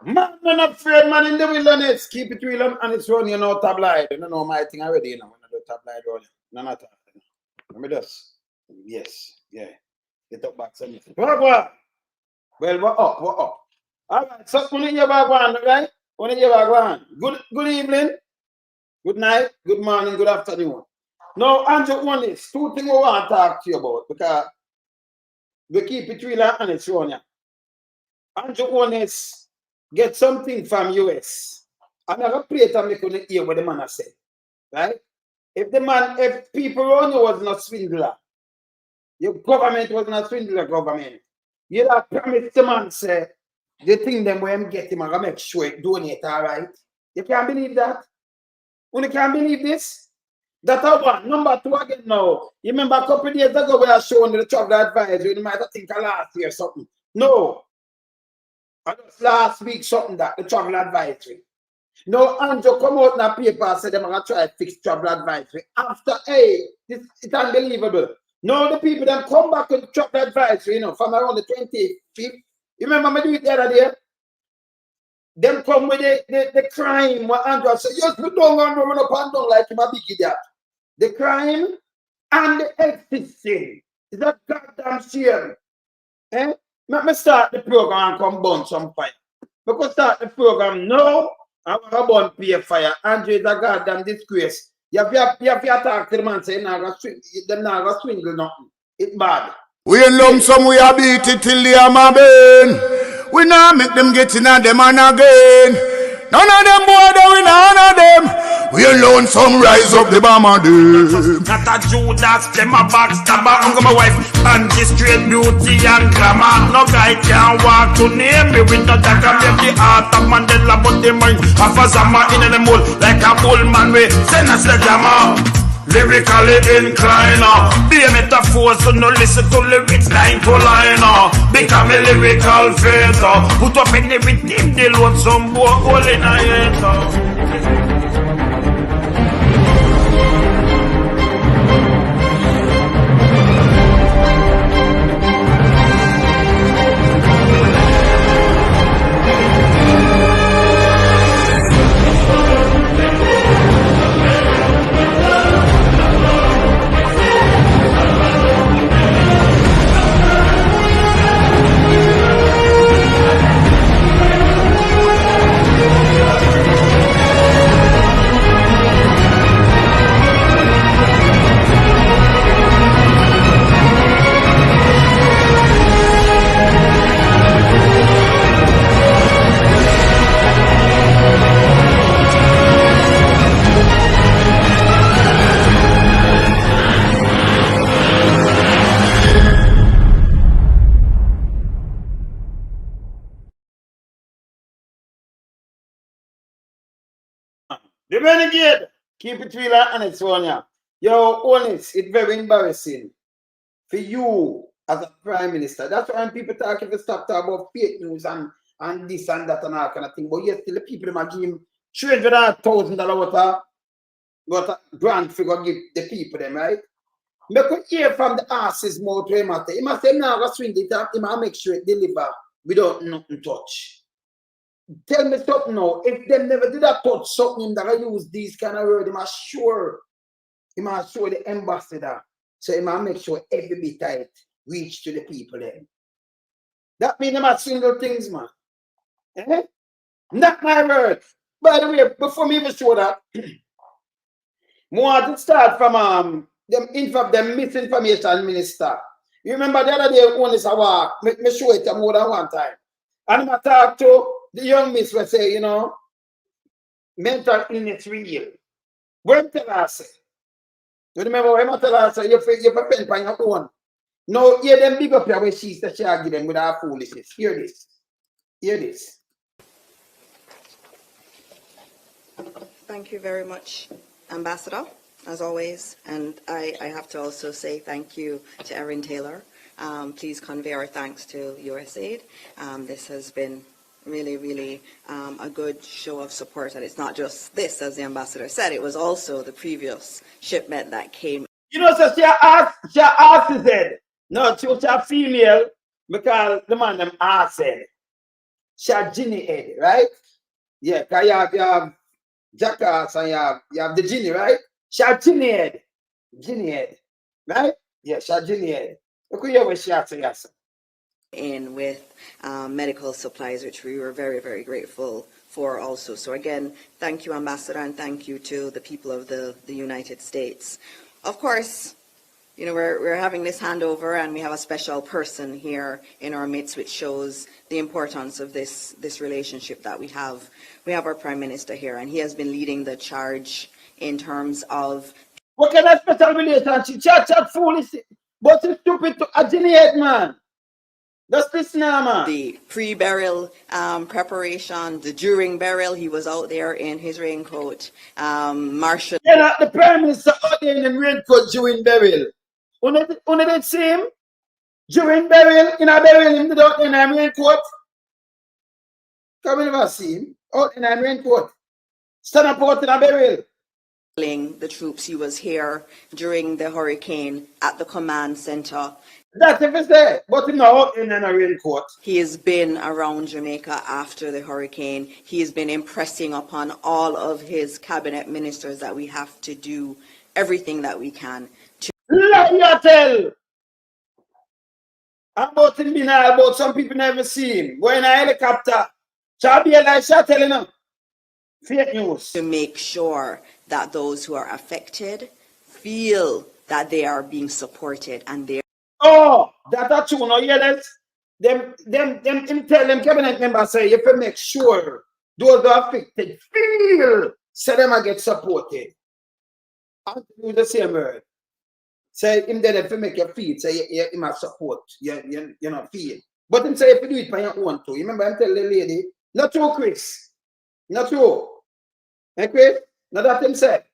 Man, I'm not afraid, man, in the wilderness. Keep it real and it's running, you know, tabloid. You know my thing already, you know, when I do tabloid running. No, not that. Let me just. Yes, yeah. Get up back some. Well, we're up, we're up. All right, so when you back one, right? When you back one. Good evening, good night, good morning, good afternoon. Now, Andrew, one is two things we want to talk to you about because we keep it real and it's running. Andrew, one is get something from US. I'm not going to play it and make you hear what the man has said. Right? If people around you was not swindler, your government was not swindler government, you'd have promised the man say, the thing them when him get him, I'm going to make sure it donate, all right? You can't believe that? You can't believe this? That's one. Number two again now. You remember a couple of days ago we are showing the travel advisory, you might have think of last year or something. No. Last week something that the travel advisory. No, Andrew come out in a paper and say they're going to try to fix travel advisory. After, hey, it's unbelievable. No, the people then come back with travel advisory, you know, from around the 25th. You remember me do it the other day? Them come with the crime what Andrew said, yes, we don't want to run up and down like him a big idiot. The crime and the existing. Is that goddamn shame? Eh? Let me start the program and come burn some fire. Because start the program now, I'm going to burn pay fire. Andrew is a goddamn disgrace. You have to talk to the man say, they're not going to swindle nothing. It's bad. We in lump sum, we a beat it till they are my bane. We now make them get in on them and again. None of them boy, we none of them. We alone some rise up the bomber them. Not a Judas, them a backstabber. I'm my wife and this straight beauty and glamour. No guy can walk to name me with no dagger. Make the heart of Mandela, but the mind of a Zama in the mold like a bull man. We send us the glamour. Lyrically inclined, be a metaphor, so no listen to lyrics line to line. Become a lyrical theater, put up in everything, they load some boy all in a hater. The renegade, keep it real and it's on ya. Yo, honest, it's very embarrassing for you as a prime minister. That's why when people talk, if you stop talking about fake news and this and that and all kind of thing. But yes, still the people might give him $300,000 what a grant figure give the people them, right? Make you hear from the asses more to him. He must say, now go swing it up, he must make sure it deliver without nothing touch. Tell me something now. If they never did that touch something that I use these kind of words, he must show the ambassador. So he must make sure every bit of it reach to the people then. That means they must single things, man. Eh? Not my word. By the way, before me even show that, I want to start from them misinformation minister. You remember the other day when it's a walk, me show it more than one time. And I talk to the young miss will say, you know, mental illness real. When tell us, you remember when I tell us, you prepare for your own. No, hear them big up your way she's that she argue them with our foolishness. Hear this. Hear this. Thank you very much, Ambassador, as always. And I have to also say thank you to Erin Taylor. Please convey our thanks to USAID. This has been really, really a good show of support. And it's not just this, as the ambassador said, it was also the previous shipment that came. You know, so she asked said, no, she was a female because the man them asked said. Shall Ginny head, right? Yeah, because you have jackass and you have the Ginny, right? Shall Ginny head. Ginny head. Right? Yeah, shall Ginny head. Look at you she has to yes. In with medical supplies, which we were very, very grateful for also. So again, thank you, Ambassador, and thank you to the people of the United States. Of course, you know, we're having this handover, and we have a special person here in our midst, which shows the importance of this relationship that we have. We have our Prime Minister here, and he has been leading the charge in terms of... What kind of special relationship? Chat foolish, but it's stupid to agiliate, man. That's this now, man. The pre-burial preparation, the during burial, he was out there in his raincoat. Marshall. Yeah, the Prime Minister out there in the raincoat during burial. When did see him? During burial, in a burial, him out in a raincoat. Come never see him out in a raincoat. Stand up out in a burial. The troops, he was here during the hurricane at the command center. That's if it's there, but not in a raincoat. He has been around Jamaica after the hurricane. He has been impressing upon all of his cabinet ministers that we have to do everything that we can to... Let you tell! About him being about some people never see him. Go in a helicopter. Shall be like shot telling him. Fake news. To make sure that those who are affected feel that they are being supported and they're... Oh, that's true. No, yeah, them tell them cabinet members say you have to make sure those who are affected feel so them get supported. I'll do the same word. Say him there to make you feel, say you must support, you know, feel. But him say if you do it by your own too. You remember him tell the lady, not true, Chris. Not true. Eh, Chris? Not that him said.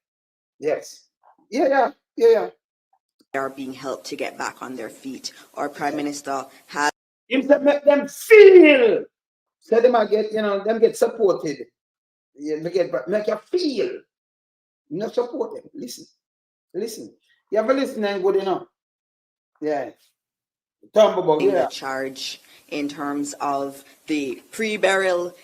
Yes. Yeah. They are being helped to get back on their feet. Our Prime Minister has... Him said make them feel. So them get, you know, them get supported. Yeah, make you feel. You not support them. Listen. You have to listen and good enough. Yeah. The charge in terms of the pre-burial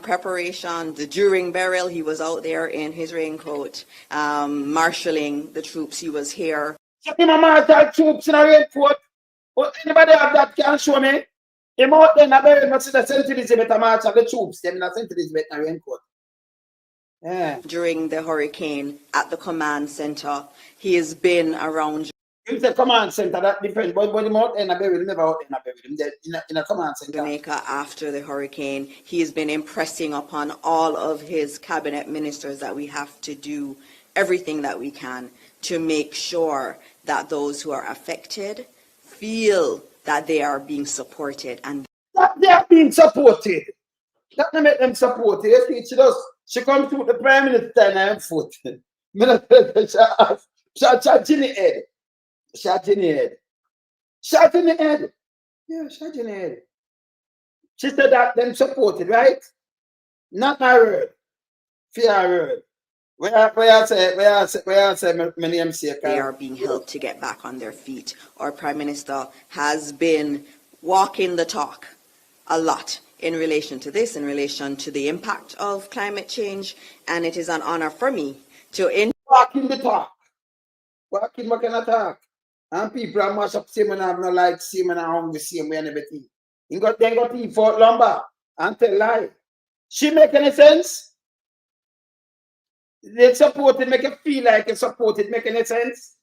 preparation, the during burial, he was out there in his raincoat, marshalling the troops. He was here. Him a marshal troops in a raincoat. Anybody have that can show me? Him out there in a burial, must see the St. Elizabeth a marshal the troops. Them in a St. Elizabeth in a raincoat. Yeah. During the hurricane at the command center, he has been around. In the command center, that depends. But him out in a burial, never out in a burial. In a command center. Jamaica after the hurricane, he has been impressing upon all of his cabinet ministers that we have to do everything that we can to make sure that those who are affected feel that they are being supported and that they are being supported. That not make them supported. You see, she comes to the Prime Minister and I'm foot. Shot in the head. Shot in the head. Shot in the head. Yeah, shot in the head. She said that them supported, right? Not my word. Fear word. Where I say my name say they are being helped to get back on their feet. Our Prime Minister has been walking the talk a lot in relation to this, in relation to the impact of climate change, and it is an honor for me to walking the talk. Walking what kind of talk? And people are much up same and have no like same and hungry same way and everything. They got tea for lumber and tell lie. She make any sense? They support it, make it feel like it's supported, make any sense?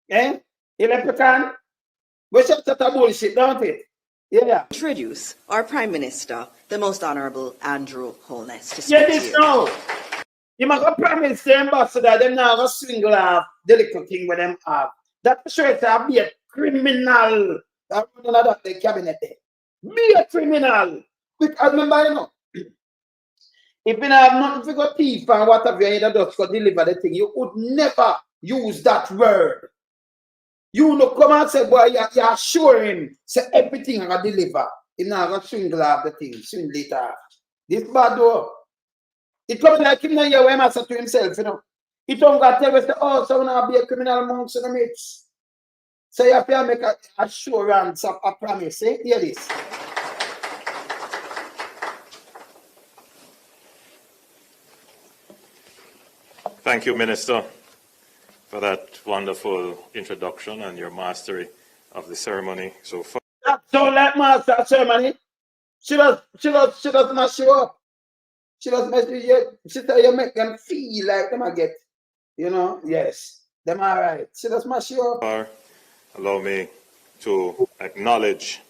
Eh? You like you can? We shut that bullshit, don't it? Yeah. Introduce our Prime Minister, the Most Honourable Andrew Holness. To yeah, this now. You must go promise the ambassador, them now go swindle off the little thing with them have. That sure it's a be a criminal. That that the cabinet there. Be a criminal. Because remember, you know, if you have nothing to go thief and whatever you just go deliver the thing, you would never use that word. You know, come and say, boy, you're sure him, say everything I got deliver. He now got swindle off the thing, swindle it off. This bad though. It comes like him now here where he must say to himself, you know. He don't got to tell us, oh, so now be a criminal amongst the mates. So you have to make a assurance of a promise, eh? Hear this. Thank you, Minister, for that wonderful introduction and your mastery of the ceremony so far. That sound like master ceremony. She does not show up. She does mess with you. She tell you make them feel like them I get. You know, yes. Them all right. She does not show up. Allow me to acknowledge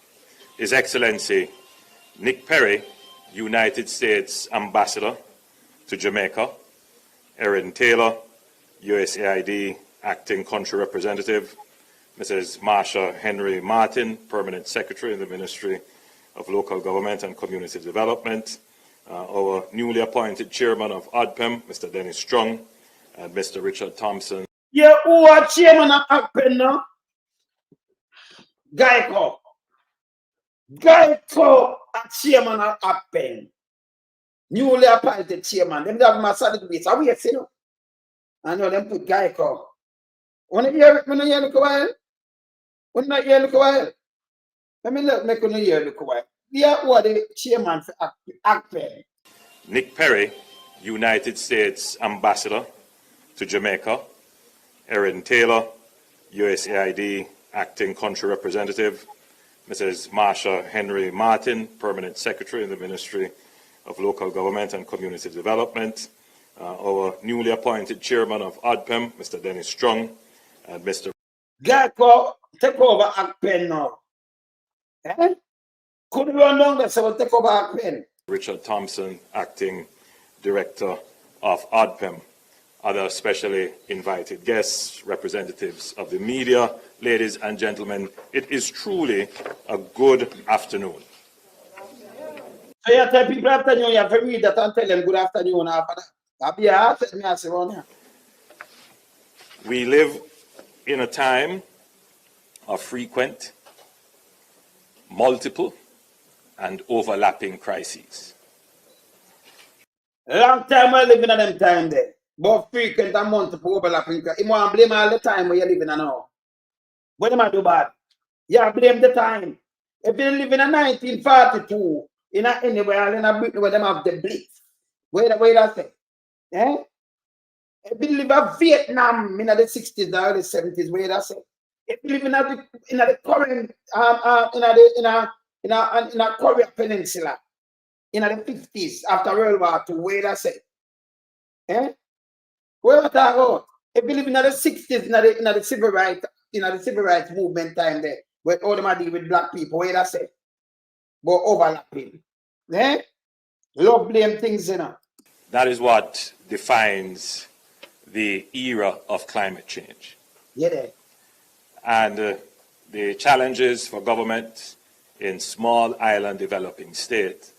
His Excellency Nick Perry, United States Ambassador to Jamaica, Erin Taylor, USAID Acting Country Representative, Mrs. Marsha Henry Martin, Permanent Secretary in the Ministry of Local Government and Community Development, our newly appointed Chairman of ODPEM, Mr. Dennis Strong, and Mr. Richard Thompson. Yeah, who are Chairman of ODPEM now? Geico. Geico are Chairman of ODPEM. Newly appointed Chairman. Them have my solid base. Are we see no? I know them put Geico. When you hear it, when you hear look a while? When you hear look a while? Let me look, make you hear look a while. Yeah, who are the Chairman for ODPEM? Nick Perry, United States Ambassador to Jamaica, Erin Taylor, USAID Acting Country Representative, Mrs. Marsha Henry Martin, Permanent Secretary in the Ministry of Local Government and Community Development, our newly appointed Chairman of ODPEM, Mr. Dennis Strong, and Mr. Geico take over ODPEM now. Eh? Could we run down there so we'll take over ODPEM? Richard Thompson, Acting Director of ODPEM. Other specially invited guests, representatives of the media, ladies and gentlemen, it is truly a good afternoon. So you tell people afternoon, you have to read that and tell them good afternoon after that. That'll be hard to me as around here. We live in a time of frequent, multiple, and overlapping crises. Long time we're living in them time there. But frequent and multiple overlapping. You want to blame all the time where you're living in now. What am I do bad? Yeah, blame the time. If you live in a 1942, in a anywhere in a Britain where them have the Blitz, where that say? Eh? If you live in Vietnam in the 60s or the 70s, where that say? If you live in the current in a Korea Peninsula in the 50s after World War II, where that say? Eh? Where that about? If you live in the 60s in the civil rights movement time there, where all them are dealing with black people, where that say? But overlapping. Eh? Love blame things, you know. That is what defines the era of climate change. Yeah. And the challenges for government in small island developing states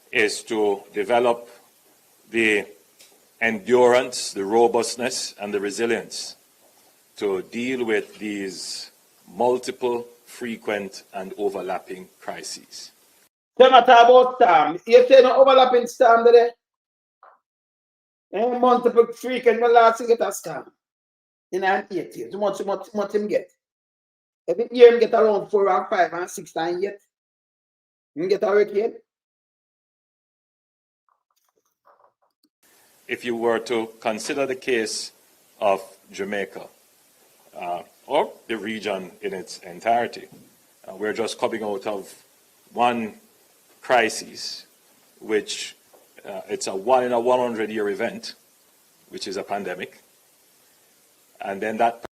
is to develop the endurance, the robustness, and the resilience to deal with these multiple, frequent, and overlapping crises. Tell me about storm. You say no overlapping storm today? Multiple frequent, the last thing get a storm. In an 8 years. Much him get? Every year him get around 4 and 5 and 6 times yet. Him get a hurricane. If you were to consider the case of Jamaica, or the region in its entirety, we're just coming out of one crisis, which it's a 1 in a 100-year event, which is a pandemic. And then that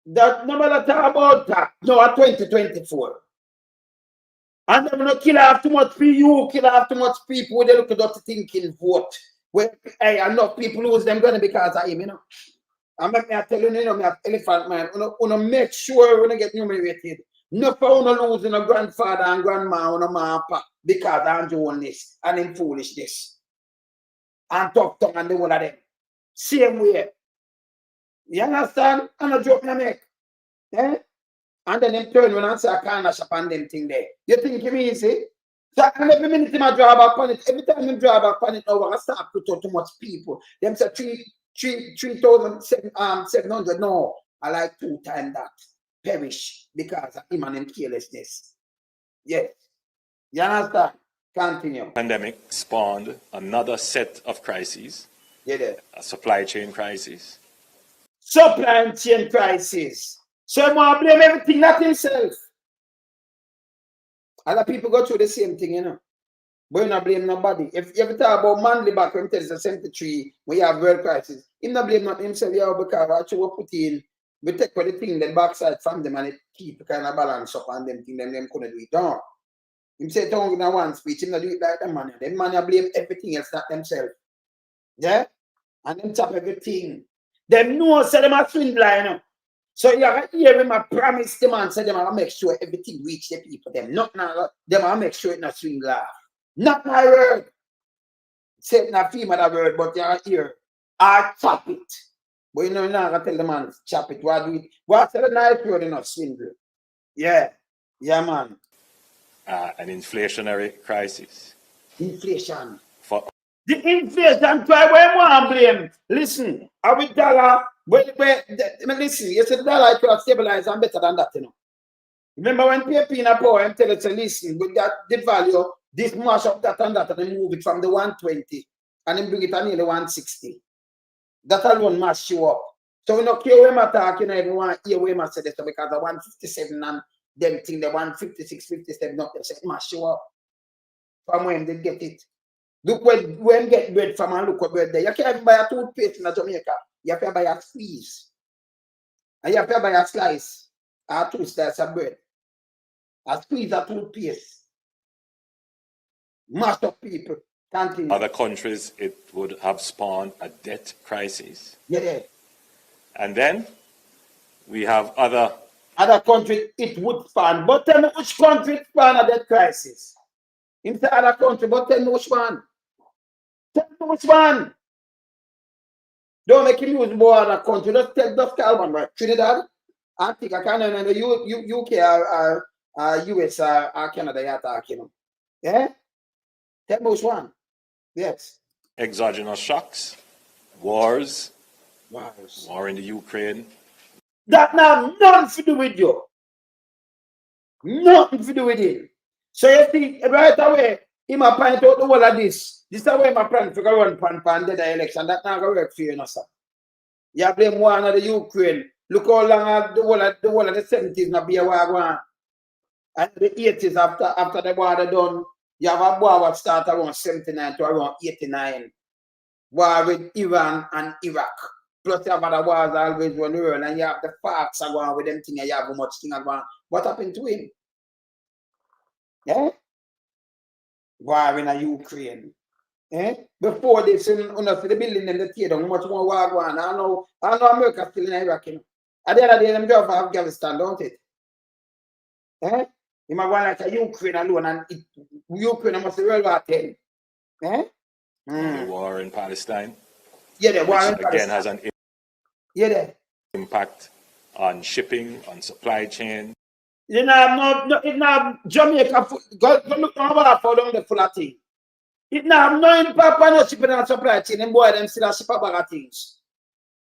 number that talk about that. No, at 2024. And them not kill off too much people, kill off too much people when they look at that thinking vote. Where enough people lose them gonna because of him, you know. And me I tell you, you know, me elephant man, you make sure when you get numerated. No for lose your grandfather and grandma and mama because of unjourness and in foolishness. And talk tongue and the one of them. Same way. You understand? And a joke I make. Eh? And then them turn around and say I can't shop on them thing there. You think it easy? So and every minute I draw back on it, every time I draw back on it now, I start put out too much people. Them say 3,700. No, I like 2 times that. Perish because of him and him carelessness. Yes. You understand? Continue. pandemic spawned another set of crises a supply chain crisis. Supply chain crisis. So he want to blame everything, not himself. Other people go through the same thing, you know. But you not blame nobody. If you ever talk about Manley back when it is 73, when you have world crisis, he not blame not himself, yeah, because actually we put in, we take for the thing, the backside from them and it keep kind of balance up and them thing, them couldn't do it down. Him say tongue in one speech, him not do it like them man. Them man blame everything else, not themselves. Yeah? And them chop everything. Them know say them a swindler, you know. So you have to hear him a promise them and say them are make sure everything reach the people. Them not now, them are make sure it not swindler. Not my word. Say not female that word, but you are here. I chop it. But you know, you're not going to tell the man, chop it. What do it? What's the nice word in a swindle? Yeah. Yeah, man. An inflationary crisis. Inflation. The inflation, try where one blame. Listen, I will dollar. Listen, you said the dollar could stabilize and better than that, you know. Remember when people in a power and tell us, listen, we got the value, this mash up that and that, and then move it from the 120 and then bring it to nearly 160. That alone mash you up. So we don't care where my talk, you know, everyone hear where my say this because the 157 and them thing, the 156, 57, not they say mash you up. From when they get it. Look when get bread from and look what bread there. You can't buy a toothpaste in Jamaica. You have to buy a squeeze. And you have to buy a slice. Or 2 slices of bread. A squeeze of toothpaste. Mash up people. Continue. Other countries, it would have spawned a debt crisis. Yeah. And then we have other countries, it would spawn. But tell me which country spawn a debt crisis. In the other country, but tell me which one. Tell me which one. Don't make him use more other country. Just call one, right? Trinidad, I think I can't remember the UK or US or Canada you're talking. Yeah? Tell me which one. Yes. Exogenous shocks, wars, war in the Ukraine. That now nothing to do with you. Nothing to do with it. So you see, right away, he might point out the whole of this. This is the way my plan to go run pan the election. That not going to work for you, no, sir. You blame one of the Ukraine. Look how long the whole of the 70s not be a war going. And the 80s after the war done, you have a war that start around 79 to around 89. War with Iran and Iraq. Plus you have other wars always run the world, and you have the facts are going with them things, and you have how much thing are going. What happened to him? Yeah? War in a Ukraine. Eh? Before this, the building and the theater, how much more war going on? I know America still in Iraq, you know. At the other day, them go for Afghanistan, don't it? Eh? You might go like a Ukraine alone, and Ukraine must be World War 10. Eh? The war in Palestine. Yeah, the war in Palestine. Again has an impact on shipping, on supply chain. You know, Jamaica, go look over for them, the full of things. It now no impact on shipping and supply chain, and boy, them still ship a bag of things.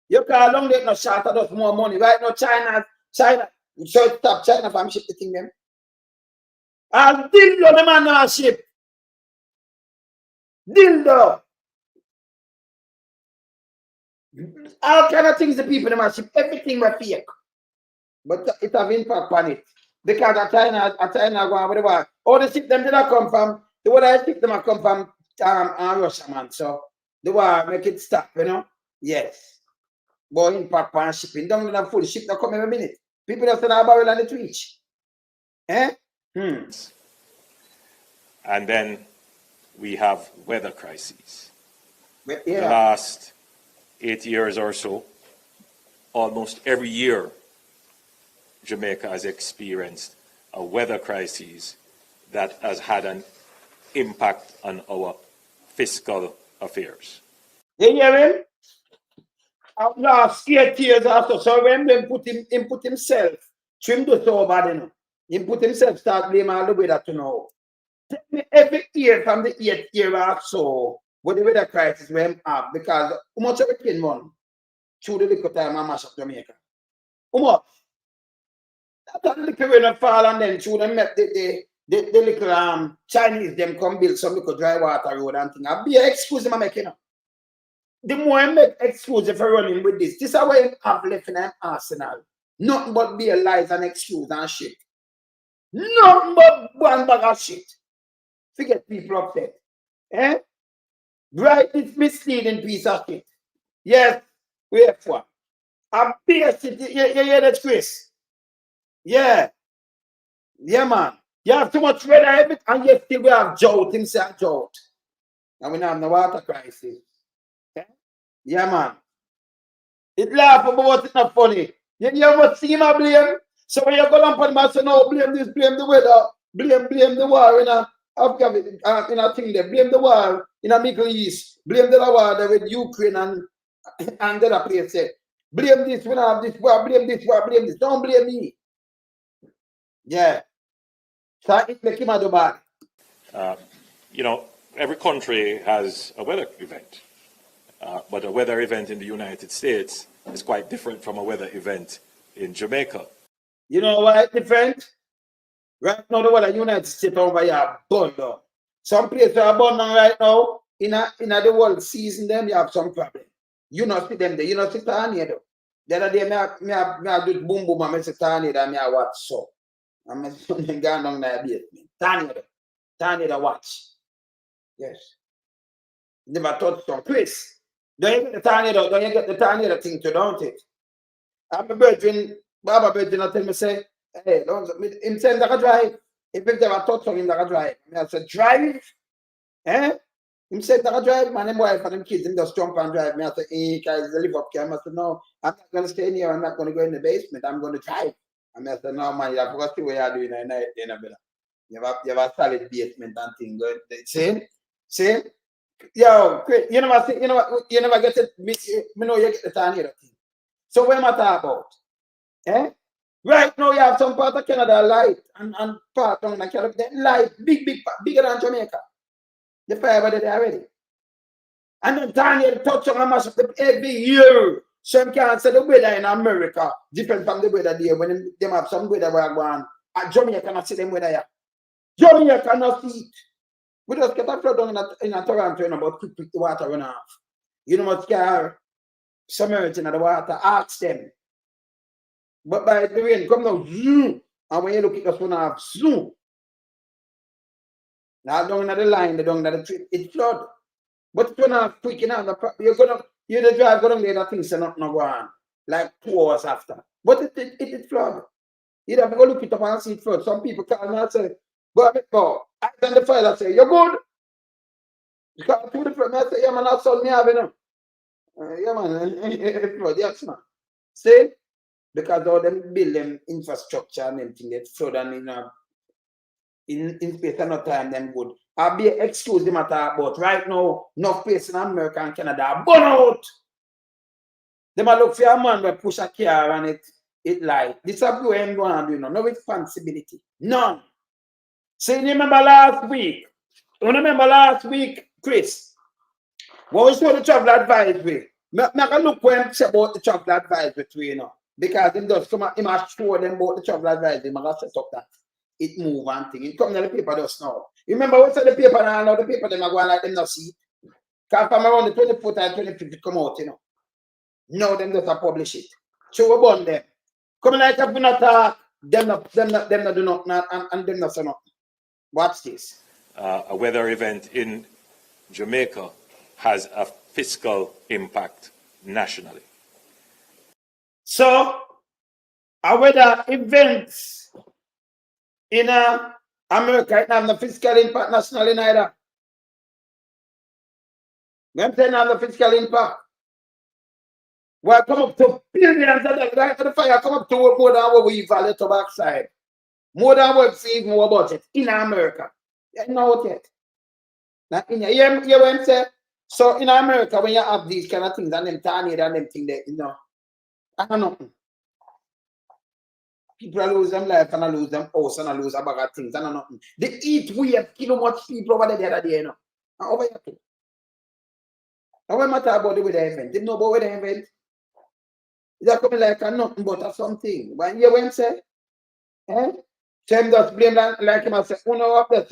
You can't long let no short of more money. Right now, China, so stop China from ship the thing them. And dildo the man now ship. Dildo. All kind of things the people them ship, everything was fake. But it have impact on it. Because China go with the war. All the ship them did not come from, the war I ship them come from Russia, man. So the war make it stop, you know? Yes. But impact on shipping. Don't have full ship that come every minute. People just say barrel on the Twitch. Eh? And then we have weather crises. Yeah. The last 8 years or so, almost every year, Jamaica has experienced a weather crisis that has had an impact on our fiscal affairs. You hear him? Last 8 years after, so when they put himself, trim the so bad, you know. He put himself, start blaming all the weather to know. Tell me every year from the 8th year or so, what the weather crisis we have, because how much hurricane run through the little time I mash up Jamaica? How much? That little rain fall and then through them met the little Chinese them come build some little dry water road and thing. I'll be an excuse them making up. the more I make excuse for running with this is how I have left in an arsenal. Nothing but be lies and excuse and shit. Nothing but one bag of shit. Forget people upset. Eh? Write this misleading piece of shit. Yes, wait for. A base shit. You hear that, Chris? Yeah. Yeah, man. You have too much red habit and yet still we have drought inside drought. And we don't have no water crisis. Okay? Yeah, man. It laugh about it's not funny. You must see my blame. So when you go on for the master, no, blame this, blame the weather, blame the war in a thing there, blame the war in the Middle East, blame the war there with Ukraine and the other place there. Blame this, we don't have this war, blame this war, blame this. Don't blame me. Yeah. So it make him do bad. You know, every country has a weather event. But a weather event in the United States is quite different from a weather event in Jamaica. You know why it's different? Right now, the weather United States over here burned down. Some places are burned down right now. In the world season, them you have some problem. You not see them there. You not see tornado. The other day, I do boom boom and I see tornado and I watch so. I'm going down there basement. Tornado watch. Yes. Never touched some place. Don't you get the tornado thing to, don't it? I'm a virgin, Baba virgin, I tell me, say, hey, don't, him saying that I drive. If they ever touch on him, that I drive. I said, drive? Eh? Him said that I drive, man, him wife and them kids, him just jump and drive. Me, I said, hey, guys, they live up here. I said, no, I'm not going to stay in here. I'm not going to go in the basement. I'm going to drive. And I said, no, man, you have to see what you're doing in the You have a solid basement and thing. See? Yo, you never get it. Me know you get the tornado thing. So what am I talking about? Eh? Right now you have some part of Canada light and part of Canada light bigger than Jamaica. The fire there already. And then tornado touch on a mass of every year. Some can't say the weather in America different from the weather there when they have some weather where I go on. At Jamaica cannot see them weather here. Jamaica cannot see it. We just get a flood down in a Toronto about quick the water run off. You know what car submerged in the water, ask them. But by the rain come down, zoom, and when you look at the sun off, zoom. Now down at the line, down at the trip, it flood. But it's gonna quick enough, you're the drive going there, that things are not go on. Like 2 hours after. But it flood. You have to go look it up and see it flood. Some people call me and say, go. I send the file, I say, you're good. You can't do the front. I say, yeah, man, that's all me having them. Yeah, man, it flood, yes, man. See? Because all them build them infrastructure and them thing get flood and in space and no time them good. I'll be excuse them at about right now, no place in America and Canada are burn out. They might look for a man who push a car and it like this is what I'm going to do now. No responsibility. None. So you remember last week? You remember last week, Chris? When we saw the travel advisory, I can look when say about the travel advisory to you know. Because him just come him has show them about the travel advisory, him has set up that it move and thing. It come to the paper just now. You remember what said the paper now the paper them are going like them not see. Because from around the 24th and 25th it come out, you know. Now them just publish it. So we burn them. Come like if we not talk, them not do nothing and them not say nothing. Watch this. A weather event in Jamaica has a fiscal impact nationally. So, a weather events in America it have no fiscal impact nationally neither. Them saying have the fiscal impact. Well, come up to billions of dollars. Right to the fire, come up to more than what we value to backside. More than what we see more budget in America. You know it yet. Now, you hear what I'm saying? So, in America, when you have these kind of things, and them tornado and them things there, you know, I don't know. People lose them life and I lose them house and I lose a bag of things and nothing. They eat weird, kill much people over there the other day, you know. And over here too. And when matter about the weather event, they know about weather event. It's coming like a nothing but a something. When you went say, eh? Same just blame like him and say, oh no, up there,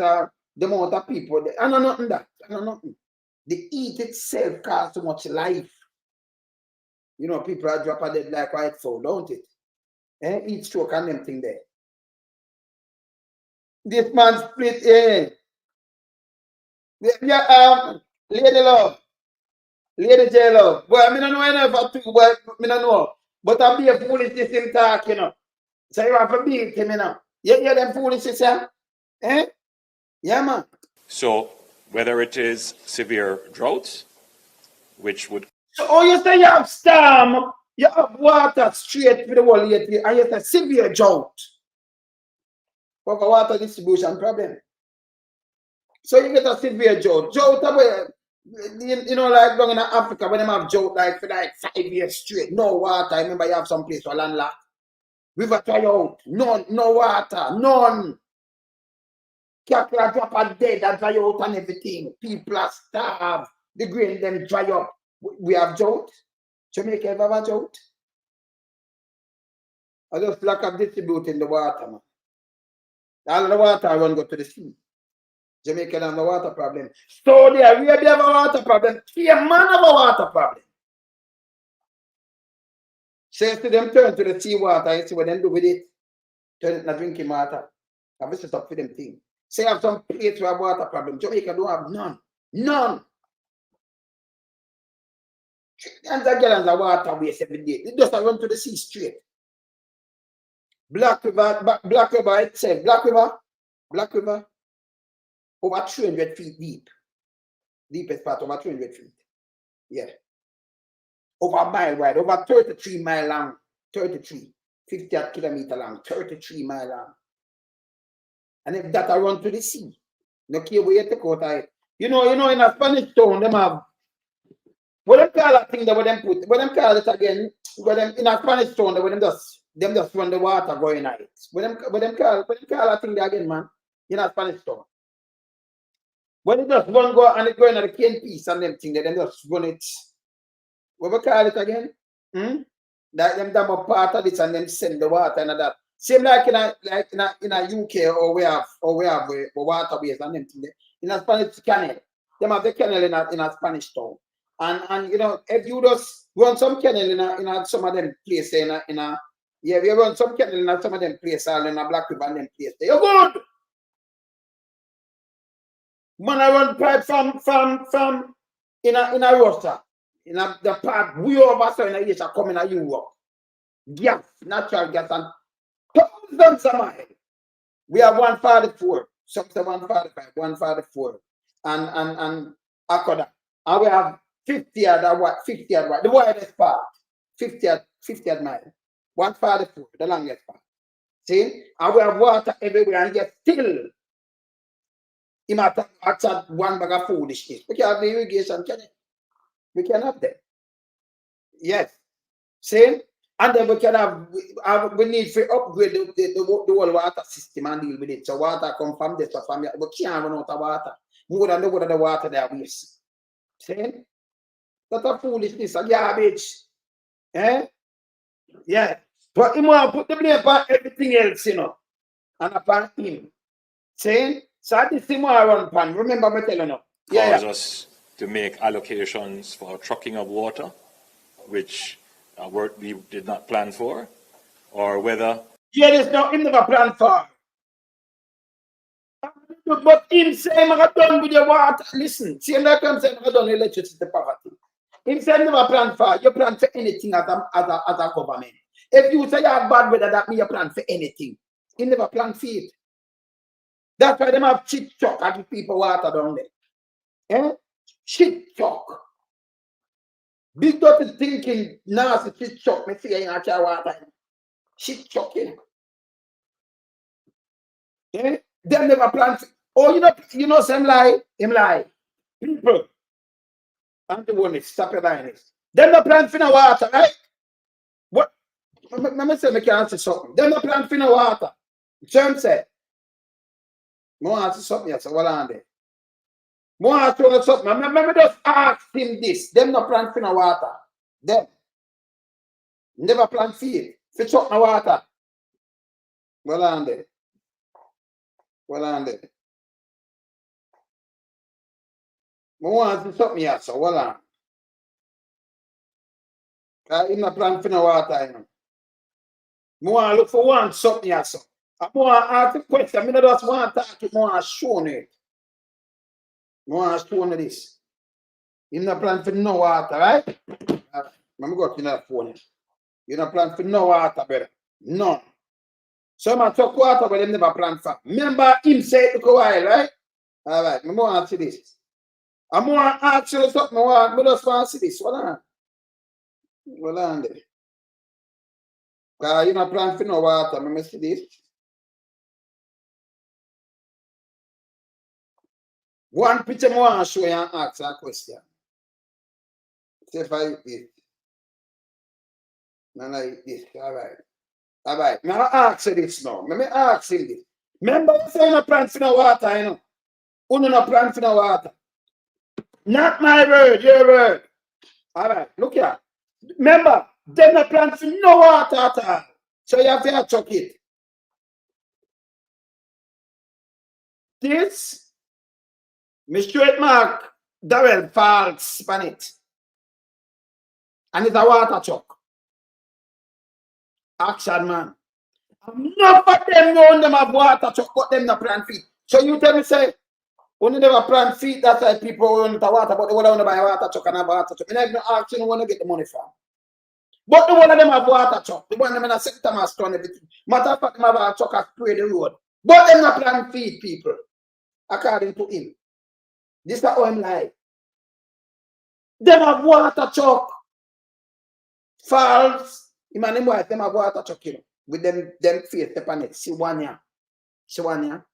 the amount of people there. I know nothing that. I know nothing. The heat itself causes too much life. You know, people are dropping dead like white fowl, don't it? Heat stroke and them thing there. This man split, yeah, lady love, lady J love. Boy, I don't know enough of two, boy, I don't know. But I be a foolish this him talk, you know. So you have to beat him, you know. You hear them foolishness, yeah? Yeah, man. So whether it is severe drought, which would... So, oh, you say you have storm, you have water straight to the wall, and you have a severe drought. For water distribution problem. So you get a severe drought. Drought, you know, like down in Africa, when they have drought like for like 5 years straight, no water. I remember you have some place for landlocked. River dry out, none, no water, none. Cattle are drop are dead, and dry out and everything. People are starved. The grain them dry up. We have drought. Jamaica ever have a drought? I just lack of distributing the water, man. All the water run go to the sea. Jamaica have a water problem. Saudi Arabia have a water problem. Cayman have a water problem. Say to them, turn to the sea water and see what they do with it. Turn it to drinking water. I visit up for them thing. Say have some place where have water problem. Jamaica don't have none. None. And the gallons of water waste every day. They just run to the sea straight. Black River itself. Black River, over 300 feet deep. Deepest part, over 300 feet. Yeah. Over a mile wide, over 33 mile long. 33. 50 kilometer long, 33 mile long. And if that I run to the sea, no care where you take out of it. You know, in a Spanish town, them have, what them call that thing that what them put, what them call it again, what them, in a Spanish town, that what them just run the water going at it. What them call that thing there again, man, in a Spanish town. When it just run go and it going at the cane piece and them thing, them just run it. What we call it again? That them dump a part of this and them send the water and that. Same like in a UK or we have waterways and them thing. In a Spanish canal, them have the canal in a Spanish town. And you know, if you just run some canal in some of them places we run some canal in some of them places in a Black River and them places. You're good. Man, I run pipe from in a Russia. In the part we over so in Asia coming to Europe. Gas, natural gas and thousands of miles. We have 144, some say 145, 144, and Akoda. And we have 50 at the widest part, 50 at mile. 144, the longest part. See? And we have water everywhere and yet still you might have one bag of foolishness. We can have the irrigation, can it? We can have them. Yes. See? And then we can have we need to upgrade the whole water system and deal with it. So water come from this or from here. We can't run out of water. More than the water that we use. See? That's a foolishness, a garbage. Yeah. But he want to put the blame upon everything else, you know. And upon him. See? So this thing I run pan. Remember me telling you. Cause us to make allocations for trucking of water, which we did not plan for, or whether... Yeah, there's no, him never plan for. But him say, I'm done with your water. Listen, see, him like I'm saying, I'm done with electricity poverty. Him say, never plan for. You plan for anything as a government. If you say you have bad weather, that means you plan for anything. He never plan for it. That's why they have shit chuck and give people water down there. Shit chuck. Big dirty thinking nasty shit chuck. Me see in a car water. Shit chucking. Them never plan. Oh, you know, some lie. Him lie. People. I'm the one that stop your line. Them not plan for no water, right? What? Let me say, I can answer something. Them not plan for no water. Jim said. More answer something. Yes, what on there? More answer something. Remember just ask him this. Them not plan for no water. Them. Never plan for it. For chuck no water. Well on there. Well on there. want to something here, so hold on. In the plan for no water, you know. I want to look for one something here, so. I want to ask a question. I just want to talk it more and show it. I want to show this. In the plan for no water, right? I'm going to that phone. You don't plan for no water, brother. None. So I talk water, but they never plan for. Remember him say it took a while, right? All right, I'm going to ask you this. I'm going to ask you something. I just want to see this. Hold on. Hold on there. Because you don't plan for no water. Let me see this. One picture I want to show you and ask a question. Say if I this. No, like this. All right. All right. Now ask you this now. Let me ask you this. Remember I say no plan for no water, you know? Who no plan for no water? Not my word, your word. All right. Look here. Remember, they no plan for no water at all. So you have to chuck it. This, me straight mark, Darrell false on it. And it's a water chuck. Action, man. Enough of them know them have water chuck, but them not plant feet. So you tell me, say, when you never plant feet, that's why people want the water, but they want to buy a water chuck and have water chuck. And I even ask you, want to get the money from. But the one of them have water chuck. The one of them in a sector must turn everything. Matter of fact, them have a chuck and spray the road. But them not plant feet, people. According to him. This is how him lie. Them have water chuck. False. Him and him wife, them have water chuck, you know. With them face upon it. See one here. See one here.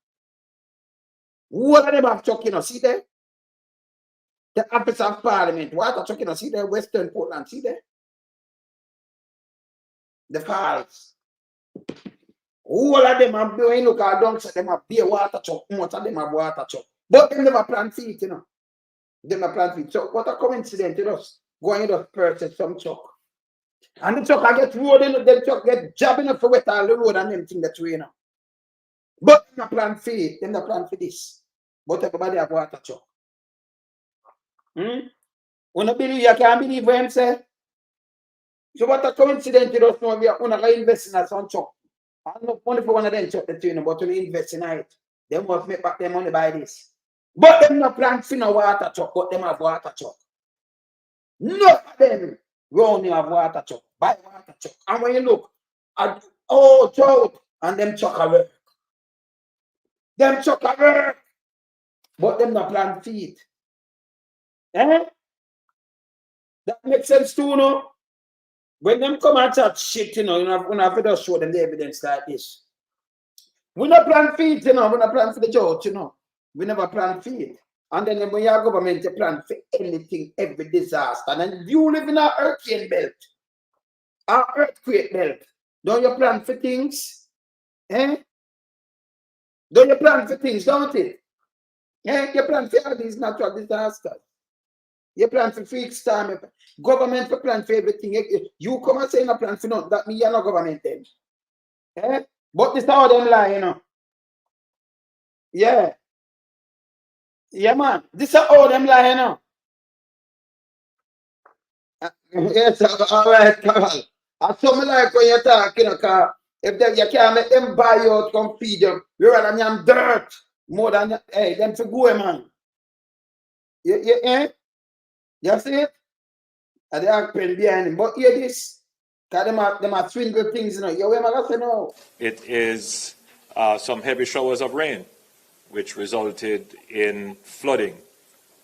What of them have chuck, you know? See there? The office of Parliament. Water chuck, you know? See there? Western Portland. See there? The falls. All of them have doing look at dunks at them have beer water chuck. Most of them have water chuck. But they never plant feet, you know. They never plant feet. So what a coincidence, you just go and just purchase some chuck. And the chuck I get road in, the chuck get jabbing up for wet all the road and them thing that way, you know. But they never plant feet, they never plant for this. But everybody have water chuck. When you believe, you can't believe what I'm saying. So what a coincidence, you don't know, we are going to invest in some chuck. I don't know money for one of them chuck the tune, but when you invest in it, they must make back their money by this. But them not plant for no water chuck, but them have water chuck. None of them round here have water chuck, buy water chuck. And when you look at drought, and them chuck a work. Them chuck a work. But them not plant feet. Eh? That makes sense too, no? When them come and chat shit, you know, we have to just show them the evidence like this. We not plan feet, you know, we not plan for the judge, you know. We never plan feet. And then when your government you plan for anything, every disaster. And then you live in an hurricane belt, an earthquake belt. Don't you plan for things? Eh? Don't you plan for things, don't it? Eh? You plan for all these natural disasters. You plan for fixed time. Government for plan for everything. You come and say no plan for nothing. That means you're not government then. Eh? But this is how them lie, you know. Yeah. Yeah, man. This is how them lie, you know. Yes, all right, Carol. I saw me like when you talk, you know, because if they, you can't make them buy you out, come feed them. You rather them dirt more than, hey, them to go, man. Eh? You see it? And they are pen behind him. But hear this. Because them are swindle things, you know. You know what I say now? It is some heavy showers of rain, which resulted in flooding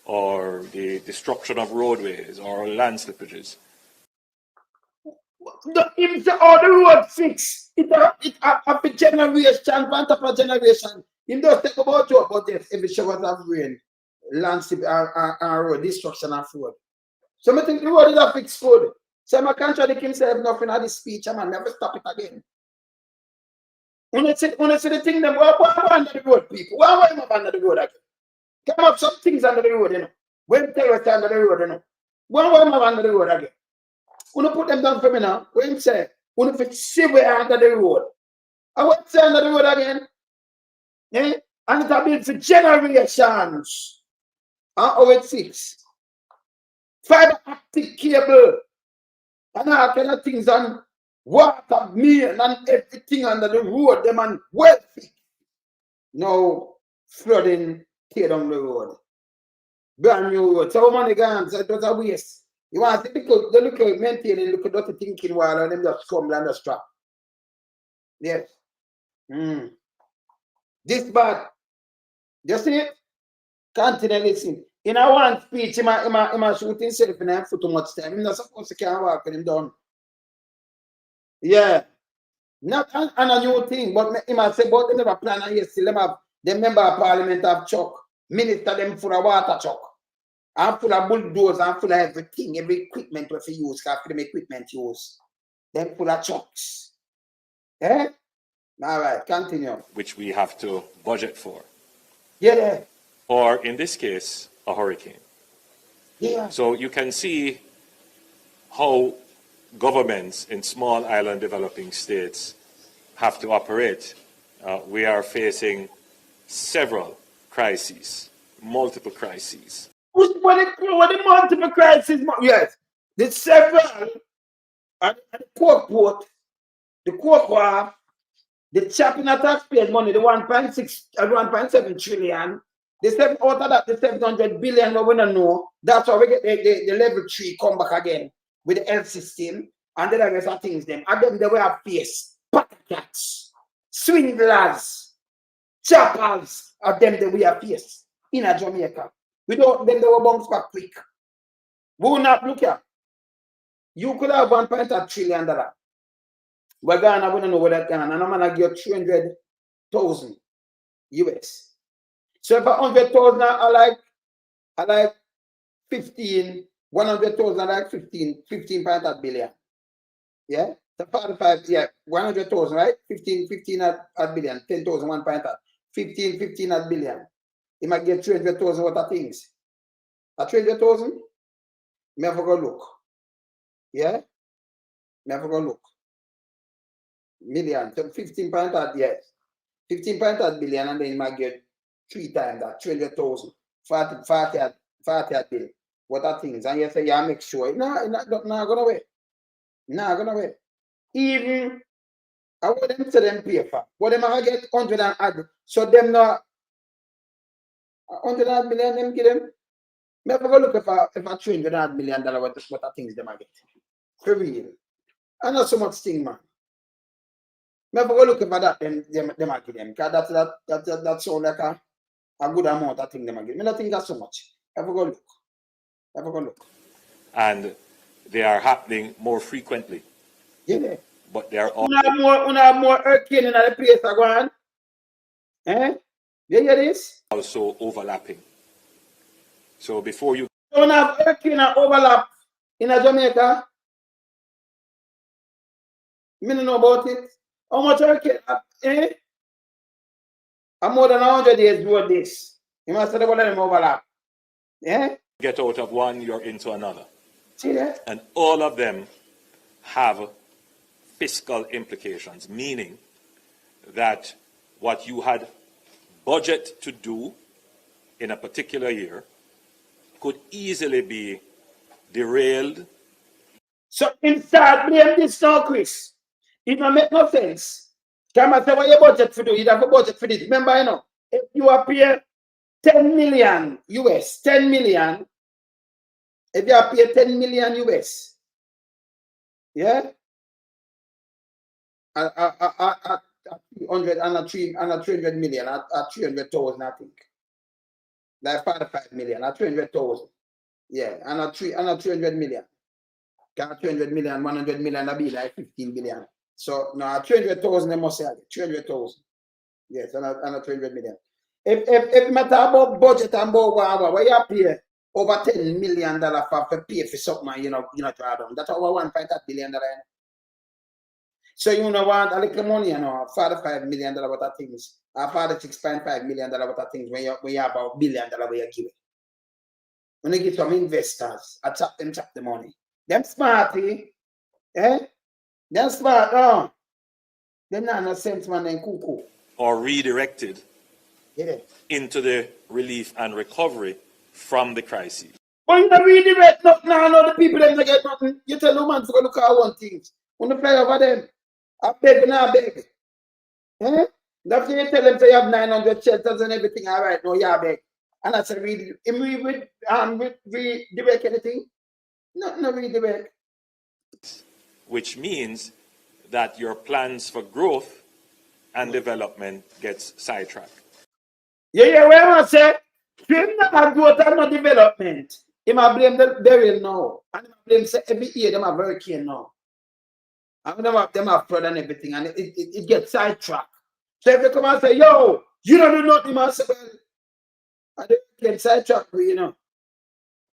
or the destruction of roadways or land slippages. If all the road fix, it a generation, one type of generation. It does take about you, but yes, every showers of rain, landslip and road, destruction of road. So I think the road is a fixed food. So I contradict himself nothing at this speech, and I never stop it again. When you see the thing, them what under the road, people? Why am I under the road again? Come up some things under the road, you know. When terrorists under the road, you know. Why am I under the road again? When you put them down for me now, when you say, when you fix somewhere under the road, I want to say under the road again. Eh? And it has been for generations. and 086. Fiber optic cable and all kind of things and water main and everything under the road, them and wealthy. Now flooding tear down the road. Brand new road. So money gone, so it was a waste. You want to look at maintaining, look at dirty thinking while and them just come and just trap. Yes. This bad. You see it? Continue listen. In a one speech, he might shoot himself in a foot too much time. He's not supposed to can't walk with him down. Yeah. Not a new thing, but he might say, but they never plan on here still. Them have the member of parliament have chuck. Minister them full of water chuck. And full of bulldozers and full of everything, every equipment we use, because them equipment use. Them full of chucks. Eh? All right, continue. which we have to budget for, Yeah. or in this case, a hurricane. Yeah. So you can see how governments in small island developing states have to operate. We are facing several crises, multiple crises. What the multiple crises? Yes. The several, and the court port, the court war, the chopping of taxpayers' money, the 1.6 and 1.7 trillion, the 7 out of that, the 700 billion we don't know. That's why we get the level 3 come back again with the health system and the rest of things them. And them they will have face, packets, swindlers, choppers, of them they will have face in a Jamaica. Without them they will bounce back quick. We will not look at. You could have $1.3 trillion. We're Ghana, we don't know what that Ghana, and I'm gonna give 300,000 US. So if 100,000 are like 15, 100,000 are like 15.8 billion. Yeah? So 45, yeah, 100,000, right? 15 at billion, 10,000, 1.8. 15 at billion. You might get 300,000 worth of things. At 300,000, me have to go look. Yeah? Me have to go look. Million, so 15.8, yes. 15.8 billion, and then you might get 3 times that, 300,000. 40 at bill. What are things? And you say, yeah, make sure. No, not gonna wait. Not gonna wait. Even, I want them to them pay for. What them are get 100 and add. So them not 100 million, them give them. Me go look if a $300 million what are things them are get. For real. And not so much thing, man. Me go look for that, them are give them. Because that sound like a good amount of thing them are give. Me not think that's so much. Have a go look. Have a go look. And they are happening more frequently. Yeah. But they are all have more hurricane in the place I go on. Eh? You hear this? also overlapping. So before you Don't have hurricane overlap in Jamaica. Me don't know about it. How much hurricane? Eh? I'm more than 100 years doing this. You must have about them overlap. Yeah? get out of one, you're into another. See that? And all of them have fiscal implications, meaning that what you had budget to do in a particular year could easily be derailed. So instead, blame this now, Chris. It don't make no sense. Come and say what your budget for do. You have a budget for this. Remember, you know, if you appear 10 million US, 10 million, if you appear 10 million US, yeah, at 300 and 300 million, at 300,000, I think. Like 45 million, at 300,000. Yeah, and at 300 million. 300 million, 100 million, that'd be like 15 billion. So now 300,000 they must say 300,000. Yes, and 300 million. If matter about budget and about what you pay over $10 million for pay for something, you know, draw down. That's over $1.8 billion. So you know want a little money, you know, $45 million worth of things, or $46.5 million worth of things when you have about $1 billion where you give it. When you give some investors, I chop the money. Them smarty, eh? Them smart, no. They're not no sense man and cuckoo. Or redirected Yeah. into the relief and recovery from the crises. But you don't really read nothing now, no, the people them not get nothing. You tell the man to go look at one thing. When you fly over them, I beg and I beg. Eh? That's when you tell them say you have 900 shelters and everything, all right, no, yeah, beg. And I said, read direct anything? No, read direct. Which means that your plans for growth and development gets sidetracked. Yeah, where I say, him not growth and not development. Him I blame the Beryl now. And I blame say every year them have hurricane now. And them have flood and everything, and it gets sidetracked. So if they come and say, yo, you don't do nothing, man, say, well, and they get sidetracked, you know.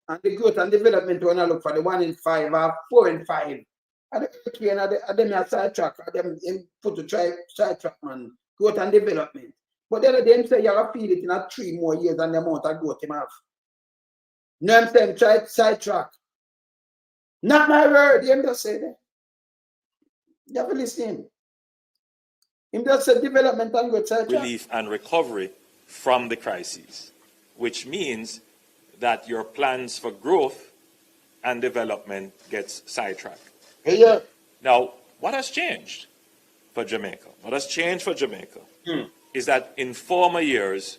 And the growth and development when I look for the 1 in 5 or 4 in 5. And the hurricane and them are sidetracked, and them put to try sidetrack, man. Growth and development. But then them say you have to feel it in 3 more years than the amount of growth him have. No, I'm saying try sidetrack. Not my word, him just say that. You have to listen. Him just say development and growth sidetrack. Relief and recovery from the crises, which means that your plans for growth and development gets sidetracked. Yeah. Now, what has changed for Jamaica? What has changed for Jamaica is that in former years,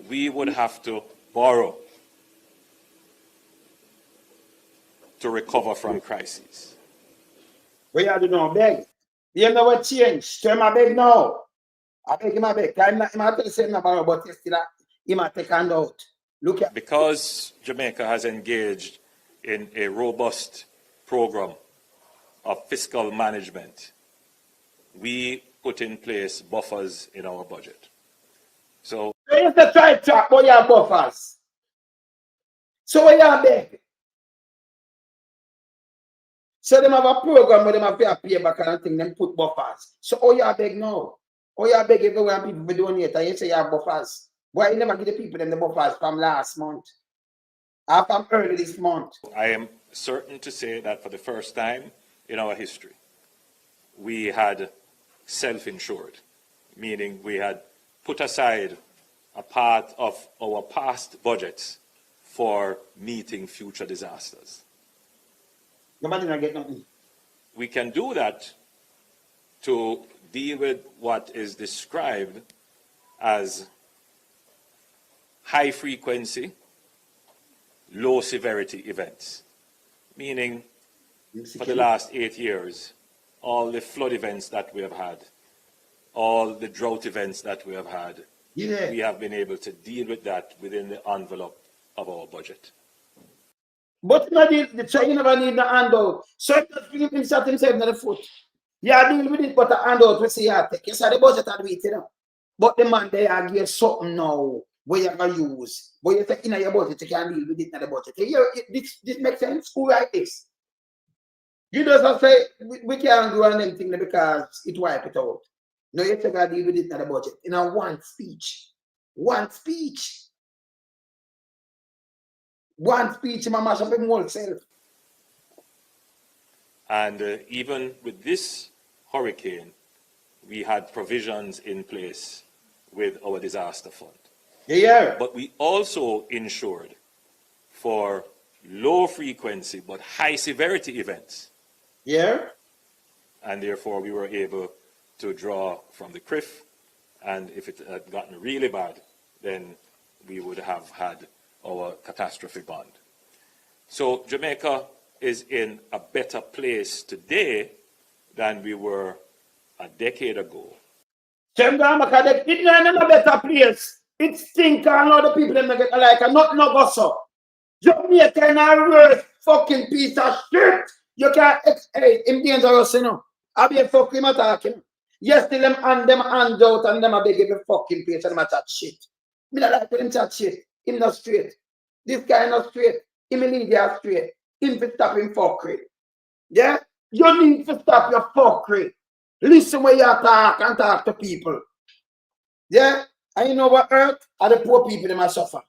we would have to borrow to recover from crises. We have to know beg. You know what changed? So him a beg now. I beg him a beg. I'm not tell the same about but still he might take hand out. Look at Because Jamaica has engaged in a robust program of fiscal management, we put in place buffers in our budget. So you have to try track but you have buffers. So what you beg? So them have a program where them have to pay back and thing, them put buffers. So you beg now. You beg everywhere people for donate and you say you have buffers. Why you never give the people them the buffers from last month? Or from early this month? I am certain to say that for the first time in our history, we had self-insured, meaning we had put aside a part of our past budgets for meeting future disasters. Nobody not get nothing. We can do that to deal with what is described as high frequency, low severity events, meaning for the last 8 years, all the flood events that we have had, all the drought events that we have had, we have been able to deal with that within the envelope of our budget. But you never need the handout. So if you can set himself in the foot. Yeah, deal with it, but the handout we see you take. You say the budget had wait, you know. But the man there give something now where you're gonna use. But you take in your budget, you can deal with it in the budget. This makes sense. Who write this? You just say we can't do anything because it wipe it out. No, you take a deal with it in the budget. In a one speech. One speech. One speech, my mash up him whole self. And even with this hurricane, we had provisions in place with our disaster fund. Yeah. But we also insured for low frequency but high severity events. Yeah. And therefore we were able to draw from the CRIF, and if it had gotten really bad, then we would have had our catastrophe bond. So Jamaica is in a better place today than we were a decade ago. It's not in a better place. It stinks and all the people that get like a not no go so. Jamaica in a worst fucking piece of shit. You can't him dangerous, you know. I be a fucking attacking. Yes, till them hand out and them a beg every fucking place and them a chat shit. Me not like them chat shit. Him not straight. This guy not straight. Him need you straight. Him to stop him fuckery. Yeah? You need to stop your fuckery. Listen when you talk and talk to people. Yeah? And you know what hurt? Are the poor people that must suffer.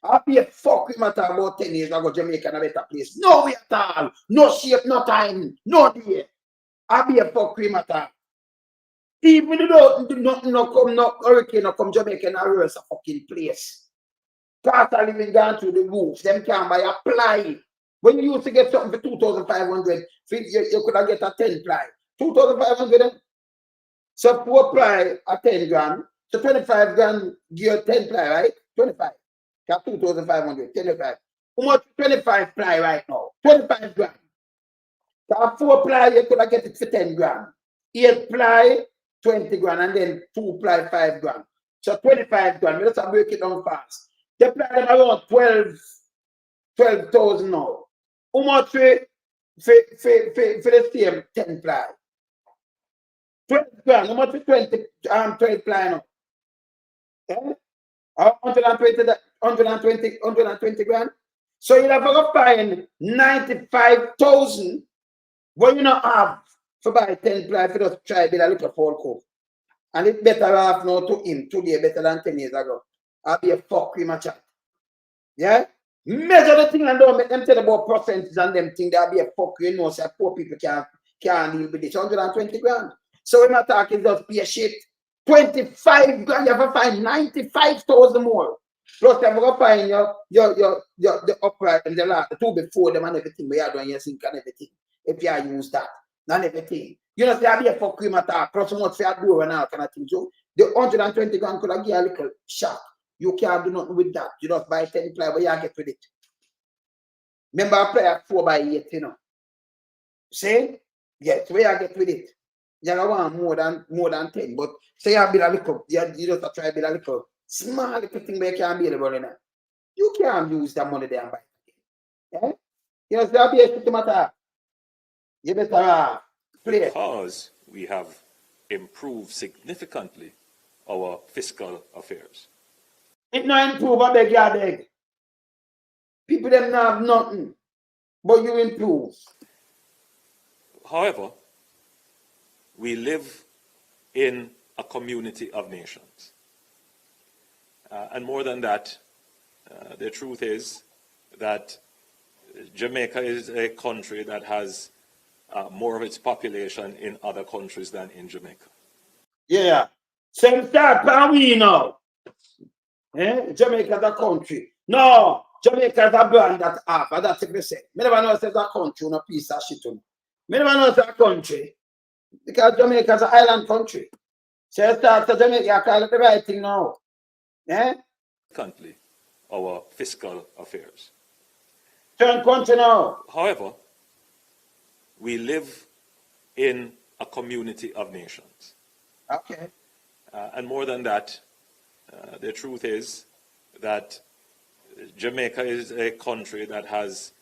I'll be a fuckery matter about 10 years ago, Jamaica in a better place. No way at all. No shape, no time. No day. I'll be a fuckery matter. Even though no hurricane no come Jamaica in a worse fucking place. Cost of living gone through the roof. Them can't buy a ply. When you used to get something for 2,500, you could have get a 10 ply. 2,500. So 4 ply at 10 grand. So 25 grand give you 10 ply, right? 25. Got 2,500, 25. How much 25 ply right now? 25 grand. So 4 ply, you could have get it for 10 grand. 8 ply, 20 grand, and then 2 ply, 5 grand. So 25 grand. Let's break it down fast. They ply them around 12,000 now. How much for the same 10 ply? 12 grand. How much for 12 ply now? Yeah? 120 grand. So you have to find 95,000. What you not have for buy 10 ply for just try build a little folk. And it's better off now to him today better than 10 years ago. I'll be a fuck with my chat. Yeah? Measure the thing and don't make them tell about percentages and them thing. There'll be a fuck, you know, so poor people can't deal with this. 120 grand. So when I'm talking just be a shit. 25 grand, you have to find 95,000 more. Plus you have to find the upright and the two before them and everything. We are doing your sink and everything. If you use that. And everything. You know, there'll be a fuck with my talk. Plus so much for your door and all kind of thing. So the 120 grand could have given a little shock. You can't do nothing with that. You just buy 10 ply, but you get with it. Remember, I play at 4x8, you know. See? Yes, where you get with it. You don't want more than 10, but say you build a little, you just try to build a little small little thing where you can't build about it now. You can't use that money there and buy it. Yeah? You know, there'll be a shit matter. You better play. Because we have improved significantly our fiscal affairs. It not improve, I beg. People them not have nothing, but you improve. However, we live in a community of nations. And more than that, the truth is that Jamaica is a country that has more of its population in other countries than in Jamaica. Yeah. Same start, can we now? Eh? Jamaica is a country. No, Jamaica is a brand that half, and that's what they say. I never know it's a country, no piece of shit. I never know it's a country. Because Jamaica is an island country. So you start to Jamaica, I call it the right thing now. Eh? Currently, our fiscal affairs. Turn country now. However, we live in a community of nations. Okay. And more than that, the truth is that Jamaica is a country that has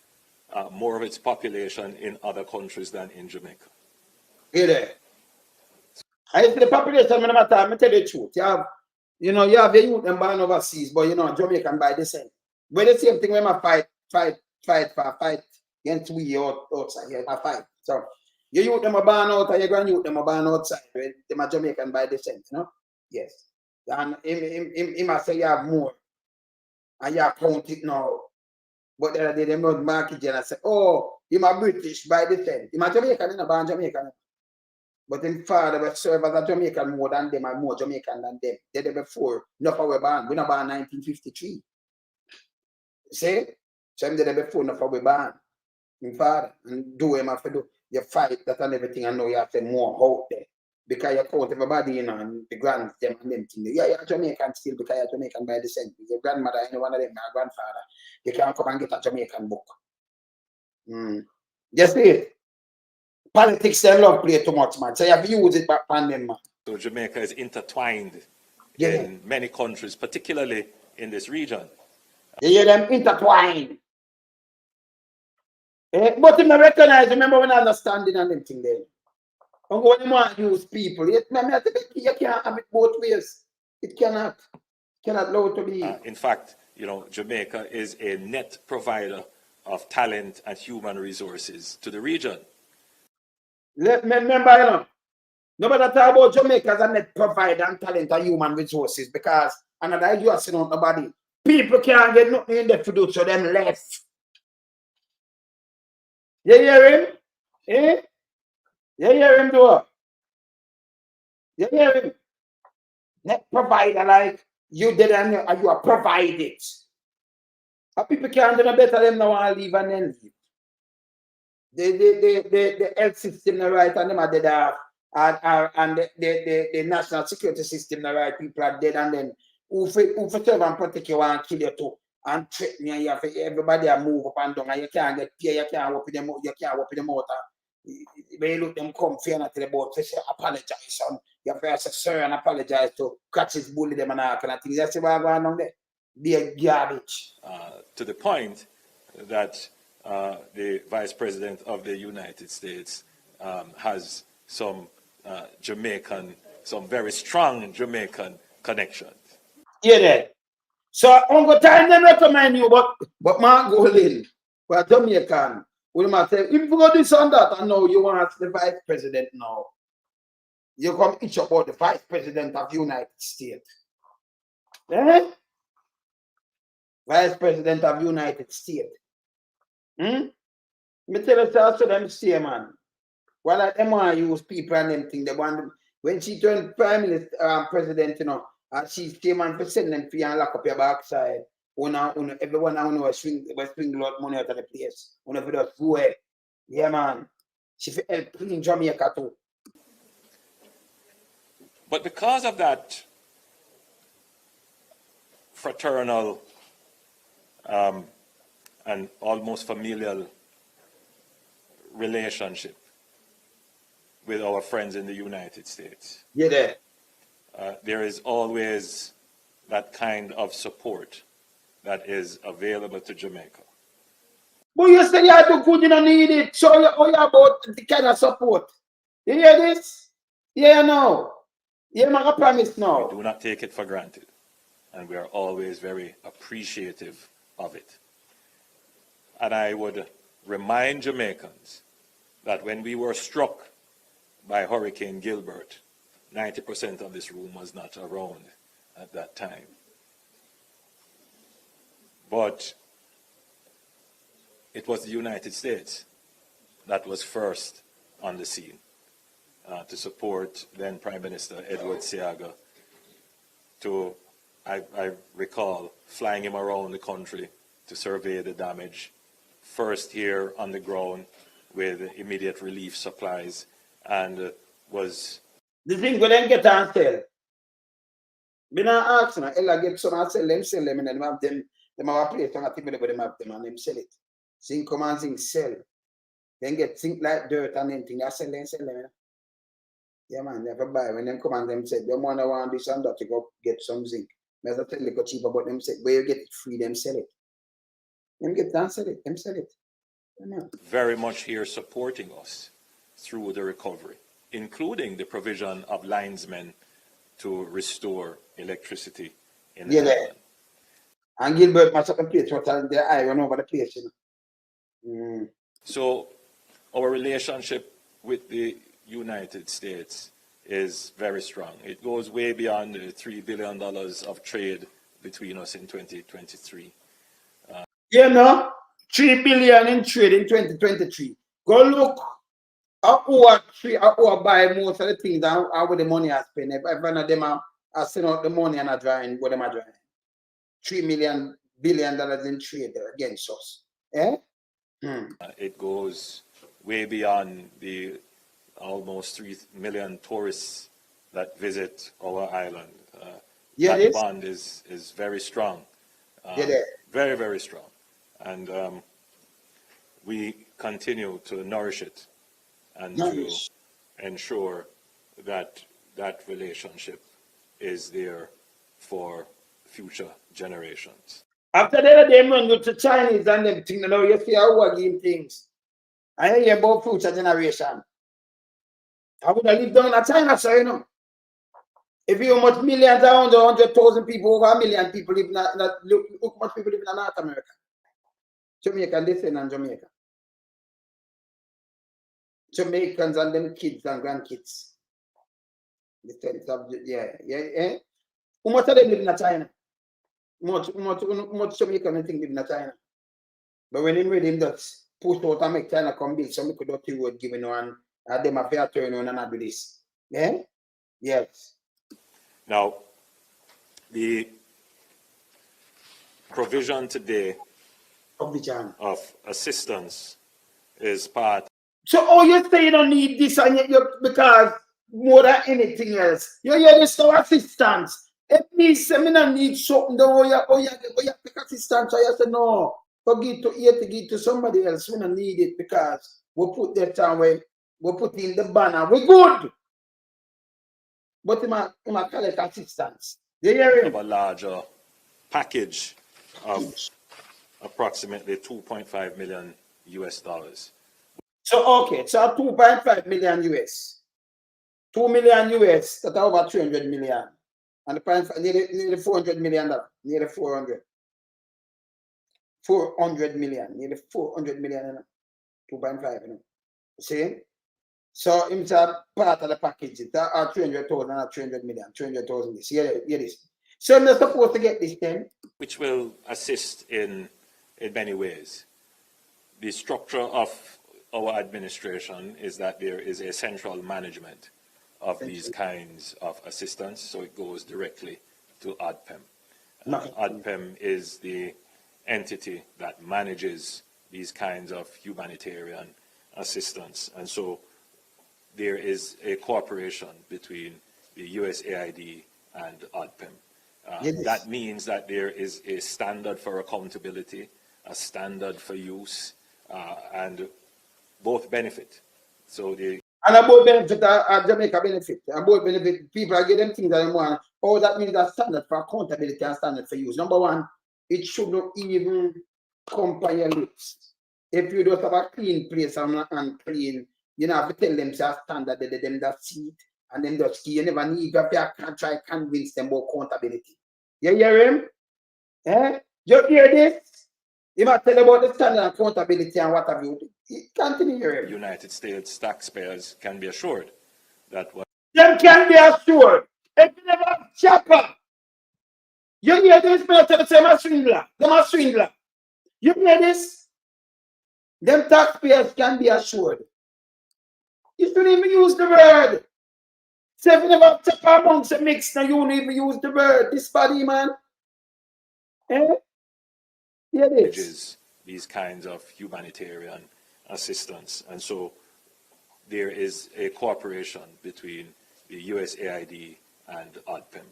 more of its population in other countries than in Jamaica. Hear that? I see the population, I tell you the truth. You have the youth and born overseas, but Jamaican by the same. But the same thing when I fight against we outside here, I fight. So your youth them are born out and your grand youth them are born outside. Right? Them are Jamaican by descent, Yes. And he must say you have more. And you count it now. But the other day, them not market and I say, oh, you're a British by descent. You're a Jamaican, you're born Jamaican. But in father will serve as a Jamaican more than them and more Jamaican than them. They did before. Not for we born. We're not born 1953. See? So I'm there before not for we born. In father. And do him after do. You fight that and everything and now you have to more out there. Because you count everybody, and the grand them and them thing. Yeah, you're Jamaican still because you're Jamaican by descent. Your grandmother, any one of them, your grandfather. You can't come and get a Jamaican book. You see it? Politics, they love play too much, man. So you have to use it back on them, man. So Jamaica is intertwined in many countries, particularly in this region. You hear them intertwined. But you recognize, remember when I understanding and them thing there. And when you want to use people, you can't have it both ways. It cannot allow it to be. In fact, Jamaica is a net provider of talent and human resources to the region. Remember, nobody talk about Jamaica as a net provider and talent and human resources because another you are saying nobody. People can't get nothing in there to do, so them less. You hear him? Eh? You hear him do? You hear him? Net provider like you did and you are provided. People can't do no better them now and leave and then leave. The health system not right and them are dead off. And the national security system not right, people are dead, and then who for serve and protect you and kill you too and threaten you, have everybody are move up and down and you can't get pay, you can't open them out, you can't open them out. When you look them come fear not to the boat, they say apologize, and you have to say sorry and apologize to catches bully them and all kind of things. That's why I'm going on there. Be a garbage. To the point that the Vice President of the United States has some some very strong Jamaican connections. Yeah, there. So I'm going to time them recommend you, but man go in. But Jamaican, we might say, if you go this and that, and now you want to ask the Vice President now. You come itch about the Vice President of the United States. Eh? Vice President of the United States. Me tell you, so them stay, man. Well, like them want to use people and them thing. They want when she turned Prime Minister, President, you know, she came and send them for you and lock up your backside. Everyone will swing a lot of money out of the place. If it does go ahead. Yeah, man. She help clean Jamaica too. But because of that fraternal and almost familial relationship with our friends in the United States, Yeah, there. there is always that kind of support that is available to Jamaica. But you said you do good, you don't need it. Show you all about the kind of support. You hear this? Yeah, no. Yeah, I promise now. We do not take it for granted, and we are always very appreciative of it. And I would remind Jamaicans that when we were struck by Hurricane Gilbert, 90% of this room was not around at that time. But it was the United States that was first on the scene to support then Prime Minister Edward Seaga. I recall flying him around the country to survey the damage, first here on the ground with immediate relief supplies, and was... The thing we then get and sell. Me not ask now, Ella get some and sell them, and then have them have a place on a table, them have them and them sell it. Sing come and sing sell. Then get sink like dirt and anything, they sell them. Yeah, man, they have to buy. When them come and them say, them want this and that, you go get some zinc. May I tell you go cheaper, but them say, where you get it free, them sell it. Them get and sell it, them sell it. Yeah, very much here supporting us through the recovery, including the provision of linesmen to restore electricity in the island. And Gilbert must have a place what their eye run over the place, you know. So our relationship with the United States is very strong. It goes way beyond the $3 billion of trade between us in 2023. Yeah, no, $3 billion in trade in 2023. Go look at who buy most of the things and where the money I spend. If one of them are send out the money and are drawing what them are drawing. $3 billion in trade against us. Eh? It goes way beyond the almost 3 million tourists that visit our island. That bond is very strong. Very, very strong. And we continue to nourish it and to ensure that that relationship is there for future generations. After that, they run to the Chinese and them things, you know, you see how we give things. I hear about future generation. I would have lived down in China, so you know. If you much millions around 100,000 people, over 1 million people live in look much people live in North America. Jamaican descent and Jamaica. Jamaicans and them kids and grandkids. The sense of How much of them live in China? Much Jamaican think live in China. But when him read him that push out and make China come build some little dirty road giving one and them a fair turn on and not do this. Yeah? Yes. Now, the provision today of assistance is part. So, oh, you say you don't need this and because more than anything else, you hear this no assistance. At least, I mean, I need something. You take assistance. So you say, no, forget to eat to give to somebody else. We don't need it because we put that time where we put in the banner. We good. But in my collect assistance. You hear him? A larger package of approximately 2.5 million US dollars. So, okay, so 2.5 million US. 2 million US, that's over 300 million. And the price nearly $400 million. Nearly 400. 400 million. Nearly 400 million. 2.5, you know. See? So, it's a part of the package. That are 300,000 and 300 million. 300,000 this. Hear this. So, I'm not supposed to get this then. Which will assist in many ways. The structure of our administration is that there is a central management of these kinds of assistance, so it goes directly to ADPEM. ADPEM is the entity that manages these kinds of humanitarian assistance, and so there is a cooperation between the USAID and ADPEM. That means that there is a standard for accountability, a standard for use, and both benefit. So the and about benefit Jamaica benefit. About benefit, people are getting things that they want. Oh, that means that standard for accountability and standard for use. Number one, it should not even come by your lips. If you don't have a clean place and clean, you know, have to tell them say standard them that see it and then just you never need to try to convince them about accountability. You hear him? Eh? You hear this? You might tell about the standard accountability and what have you. Continue hearing. United States taxpayers can be assured that what Them can be assured. If you never have chopper, you hear this? Me tell the same as swindler. Them a swindler. You hear this? Them taxpayers can be assured. You shouldn't even use the word. Say if you never have chopper amongst the mix, now you won't even use the word. This body, man. Eh? Hear this? manages these kinds of humanitarian assistance. And so there is a cooperation between the USAID and ADPEM.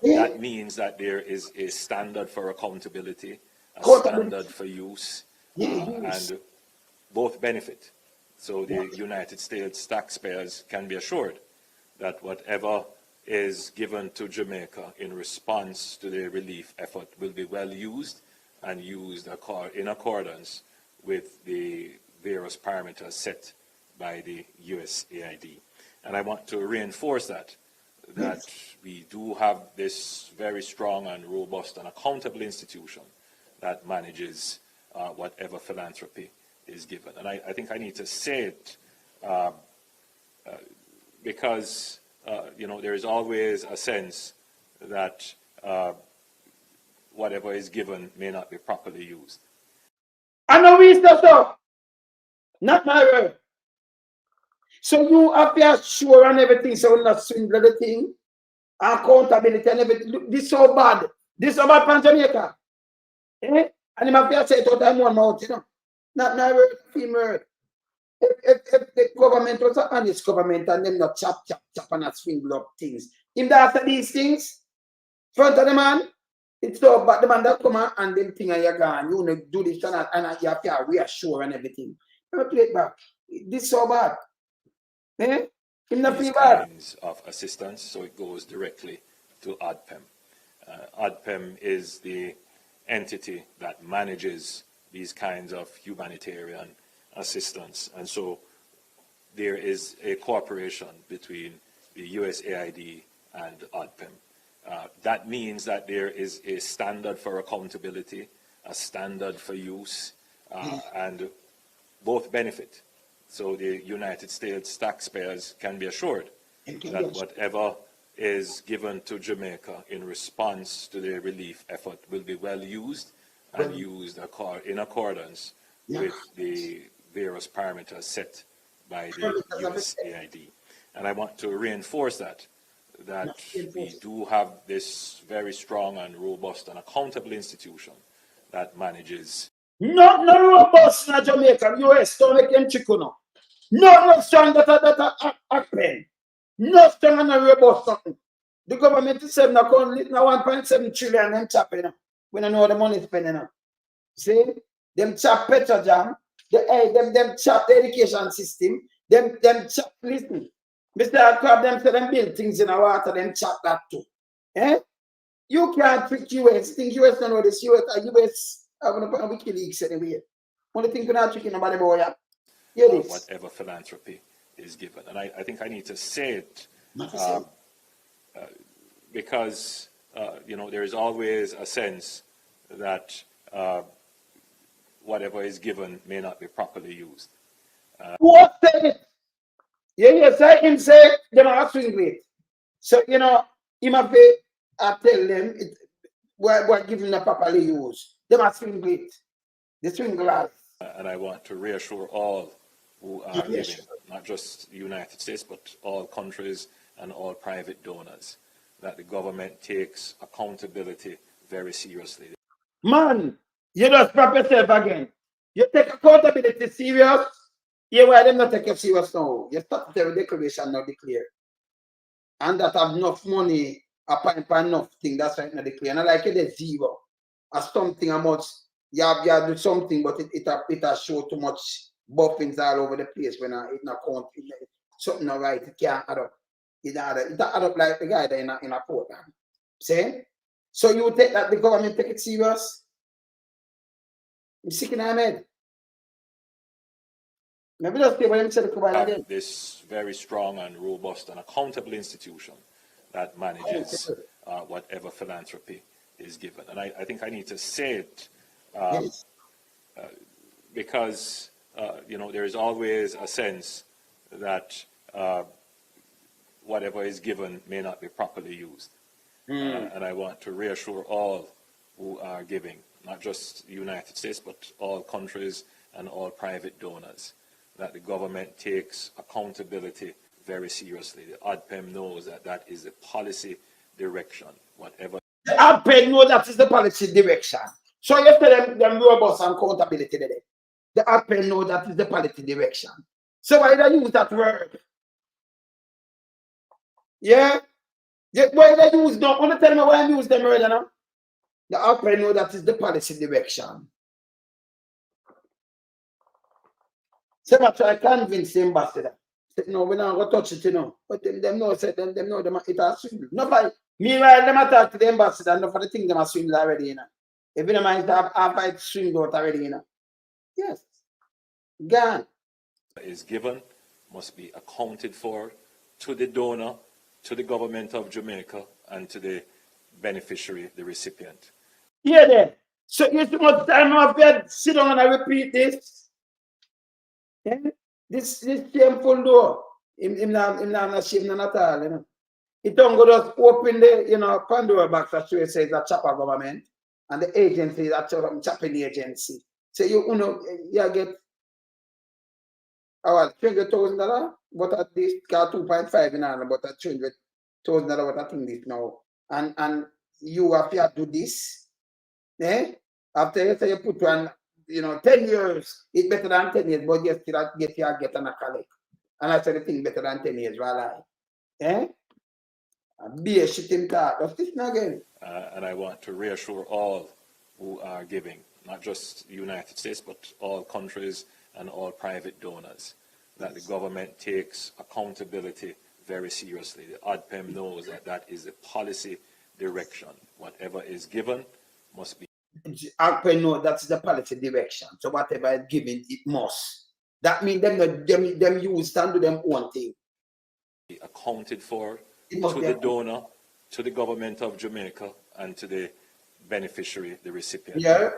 That means that there is a standard for accountability, a standard for use, and both benefit. So the United States taxpayers can be assured that whatever is given to Jamaica in response to the relief effort will be well used and used in accordance with the various parameters set by the USAID. And I want to reinforce that we do have this very strong and robust and accountable institution that manages whatever philanthropy is given. And I think I need to say it because you know, there is always a sense that whatever is given may not be properly used. I know we stuff up. Not my word. So you have to assure and everything, so we're not swindle the thing. Accountability and everything. Look, this is so bad. This is so bad for Jamaica. Eh? And you have to say it all time one mouth, you know. Not my word, female word. If the government was an honest government and them not chop and not swindle up things. If they after these things, front of the man, it's so bad the man that come on and them thing and you're gone. You want to do this and you have to reassure and everything. Never play it back. This is so bad. Eh? These kinds of assistance, so it goes directly to ADPEM. ADPEM is the entity that manages these kinds of humanitarian assistance, and so there is a cooperation between the USAID and ADPEM. That means that there is a standard for accountability, a standard for use, and both benefit. So the United States taxpayers can be assured that whatever is given to Jamaica in response to the relief effort will be well used and used in accordance with the various parameters set by the USAID. And I want to reinforce that we do have this very strong and robust and accountable institution that manages No robust in Jamaica, US, don't make them chicken now. No strong that happen. No strong and no robust something. The government is saying now 1.7 trillion them chopping now. We don't know how the money is spending now. See? Them chop Petrojam, them chop the education system, them chop, listen. Mr. Crab, them say them build things in the water, them chop that too. Eh? You can't trick US. Think US don't know this. US are going to put a WikiLeaks anyway. Only thing you're not tricking nobody, boy. Yeah, this. Whatever philanthropy is given. And I think I need to say it because, there is always a sense that whatever is given may not be properly used. What said it? Yeah, say him say them are swindling. So, he must be, I tell them, we're giving the properly used. They must swindling. The swindlers. And I want to reassure all who are giving, not just the United States, but all countries and all private donors, that the government takes accountability very seriously. Man, you just prop yourself again. You take accountability serious. Yeah, why them not take it serious now? You start the declaration now declare. And that have enough money, upon enough thing, that's right now declare. And I like it is zero. As something how much you have do something, but it has show too much buffings all over the place when it not count. Something not right, it can't add up. It add up like the guy there in a court. See? So you take that the government take it serious? I'm sick in my head. Maybe just say what him said again. This very strong and robust and accountable institution that manages whatever philanthropy is given. And I think I need to say it because, there is always a sense that whatever is given may not be properly used. And I want to reassure all who are giving, not just the United States, but all countries and all private donors, that the government takes accountability very seriously. The ADPEM knows that is the policy direction, whatever. The ADPEM knows that is the policy direction. So you tell them robust and accountability today. The ADPEM knows that is the policy direction. So why they use that word? Yeah? Why they use no? Want to tell me why I use them word now? The ADPEM knows that is the policy direction. So I try to convince the ambassador. Say, no, we're not going to touch it, But them know, it has swindled. Nobody. Meanwhile, them talk to the ambassador, and for the thing them are swindled already, If you don't mind, I've swindled already, Yes. Gone. Is given must be accounted for to the donor, to the government of Jamaica, and to the beneficiary, the recipient. Yeah, there. So you too much time I've had sit down and repeat this. Yeah? This shameful door. Him not ashamed at all, It don't go just open the, Pandora box that show it says a chopper government and the agency that chopping the agency. So you get $200,000, but at least got 2.5 in hand, but at $200,000 what I think this now. And you have to do this. After you say you put one, 10 years, it's better than 10 years, but you still get an collect. And I said the thing better than 10 years, right? Be a shit in that. That's this again. And I want to reassure all who are giving, not just the United States, but all countries and all private donors, that the government takes accountability very seriously. The ADPEM knows that is the policy direction. Whatever is given must be. ADPEM knows that's the policy direction. So whatever is given, it must. That means them use and do them own thing. Accounted for to the donor, to the government of Jamaica, and to the beneficiary, the recipient. Yeah.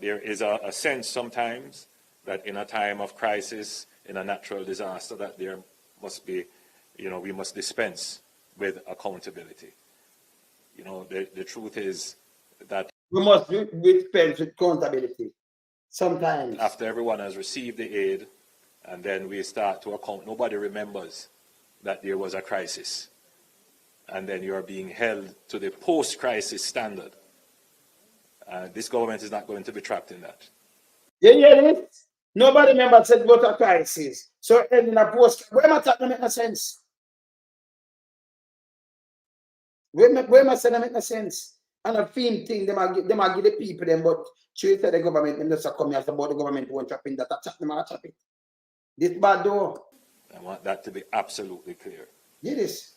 There is a sense sometimes that in a time of crisis, in a natural disaster, that there must be, we must dispense with accountability. The truth is that we must dispense with accountability. Sometimes. After everyone has received the aid, and then we start to account, nobody remembers that there was a crisis. And then you're being held to the post-crisis standard. This government is not going to be trapped in that. You hear this? Nobody remember said about a crisis. So in a post, where am I talking make no sense? Where am I saying that make no sense? And a film thing, them give the people them, but treat the government, them just come here about the government won't chop in that, chop them out, chop it. This bad though. I want that to be absolutely clear. Hear this?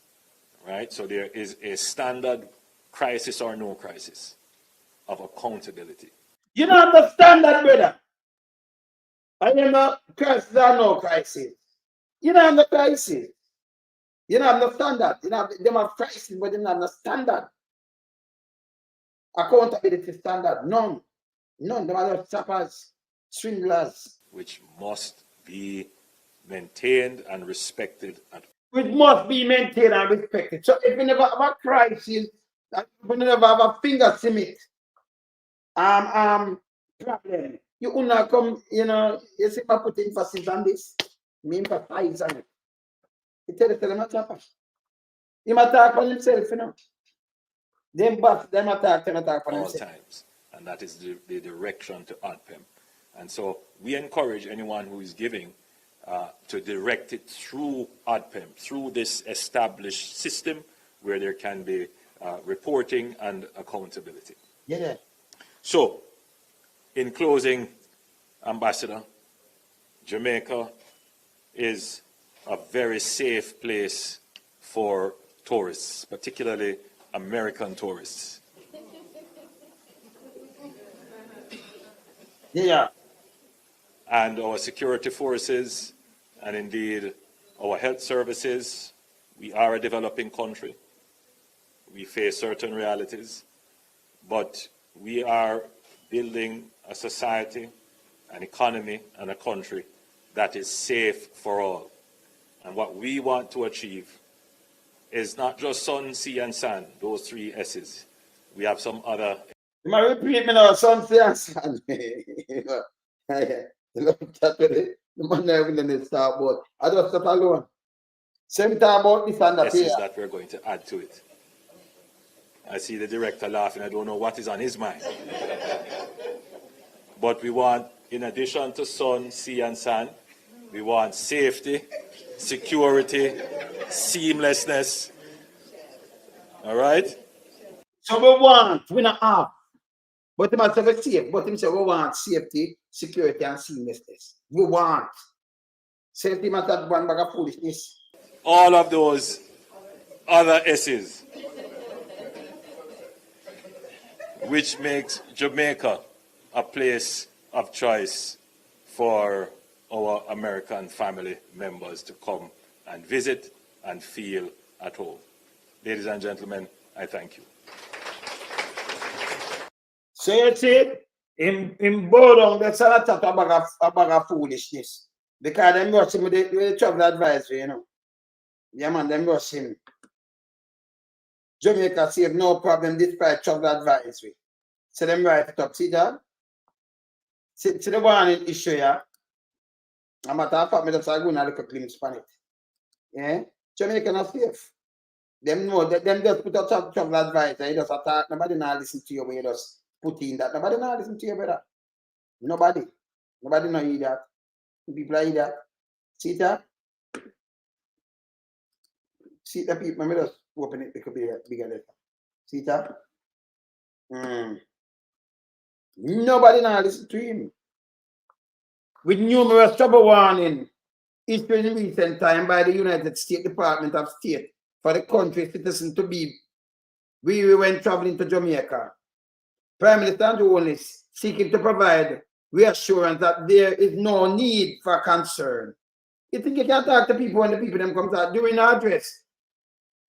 Right? So there is a standard crisis or no crisis of accountability. You don't understand that, brother. I know crisis or no crisis. You don't have the crisis. You don't understand that. You know, them have crisis, but they don't understand that. Accountability standard. None. None. Them are just trappers, swindlers. Which must be maintained and respected. Which must be maintained and respected. So if you never have a crisis, if you never have a finger cement, problem, you will not come, you know, you see, I put emphasis on this. Me emphasize on it. You tell them not to happen. He might talk on himself, you know. Them attack on all himself. times. And that is the direction to ADPEM. And so we encourage anyone who is giving to direct it through ADPEM, through this established system where there can be reporting and accountability. Yeah. So, in closing, Ambassador, Jamaica is a very safe place for tourists, particularly American tourists. Yeah. And our security forces, and indeed our health services, we are a developing country. We face certain realities, but we are building a society, an economy, and a country that is safe for all. And what we want to achieve is not just sun, sea, and sand, those three S's. We have some other. You might repeat me now, sun, sea, and sand. The man never will start about. I just start alone. Same time about this and that. S's that we're going to add to it. I see the director laughing. I don't know what is on his mind. But we want, in addition to sun, sea, and sand, we want safety, security, seamlessness. All right? So we want, we not have. But him say safe. But him say we want safety, security, and seamlessness. We want. Safety matter one bag of foolishness. All of those other S's, which makes Jamaica a place of choice for our American family members to come and visit and feel at home. Ladies and gentlemen, I thank you. So you see, in Bodong, that's a bag of foolishness. Because them rush him with the travel advisory, you know. Yeah, man, them rush him. Jamaica save no problem despite travel advisory. So them write it up. See that? See the warning issue, yeah? I'm matter of fact, I just go and look at glimpse on it. Yeah? Jamaica not safe. Them know that them just put a travel advisory. You just attack. Nobody now listen to you when you just put in that. Nobody now listen to you, brother. Nobody. Nobody know hear that. People hear that. See that? See the people, let me just open it, it could be a bigger letter. See that? Nobody now listen to him. With numerous trouble warning issued in recent time by the United States Department of State for the country's citizens to be weary when traveling to Jamaica. Prime Minister Holness seeking to provide reassurance that there is no need for concern. You think you can talk to people when the people them come out during the address?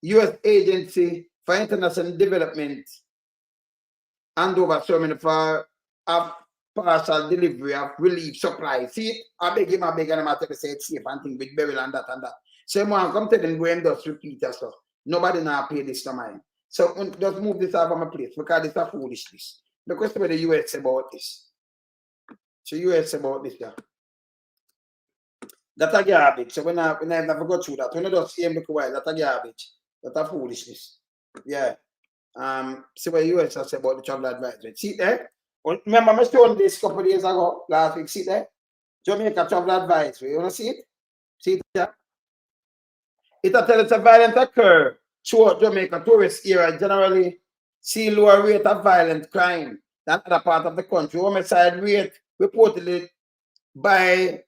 US Agency for International Development and over ceremony for a partial delivery of relief supplies. See, I beg him, and I tell you say it's safe and thing with Beryl and that and that. So man, come tell them go and just repeat that stuff. Nobody now pay this to mine. So just move this out of my place because it's a foolishness. The question what the US about this. So US about this, yeah. That's a garbage. So when I never go through that, when I just see him look away, that's a garbage. That's a foolishness. Yeah. See what the US has said about the travel advisory. See there? Remember, I showed this a couple of days ago, last week. See there? Jamaica Travel Advisory. You want to see it? See it there? It tells a violent occur throughout Jamaica tourist area generally see lower rate of violent crime than other part of the country. Homicide rate reportedly by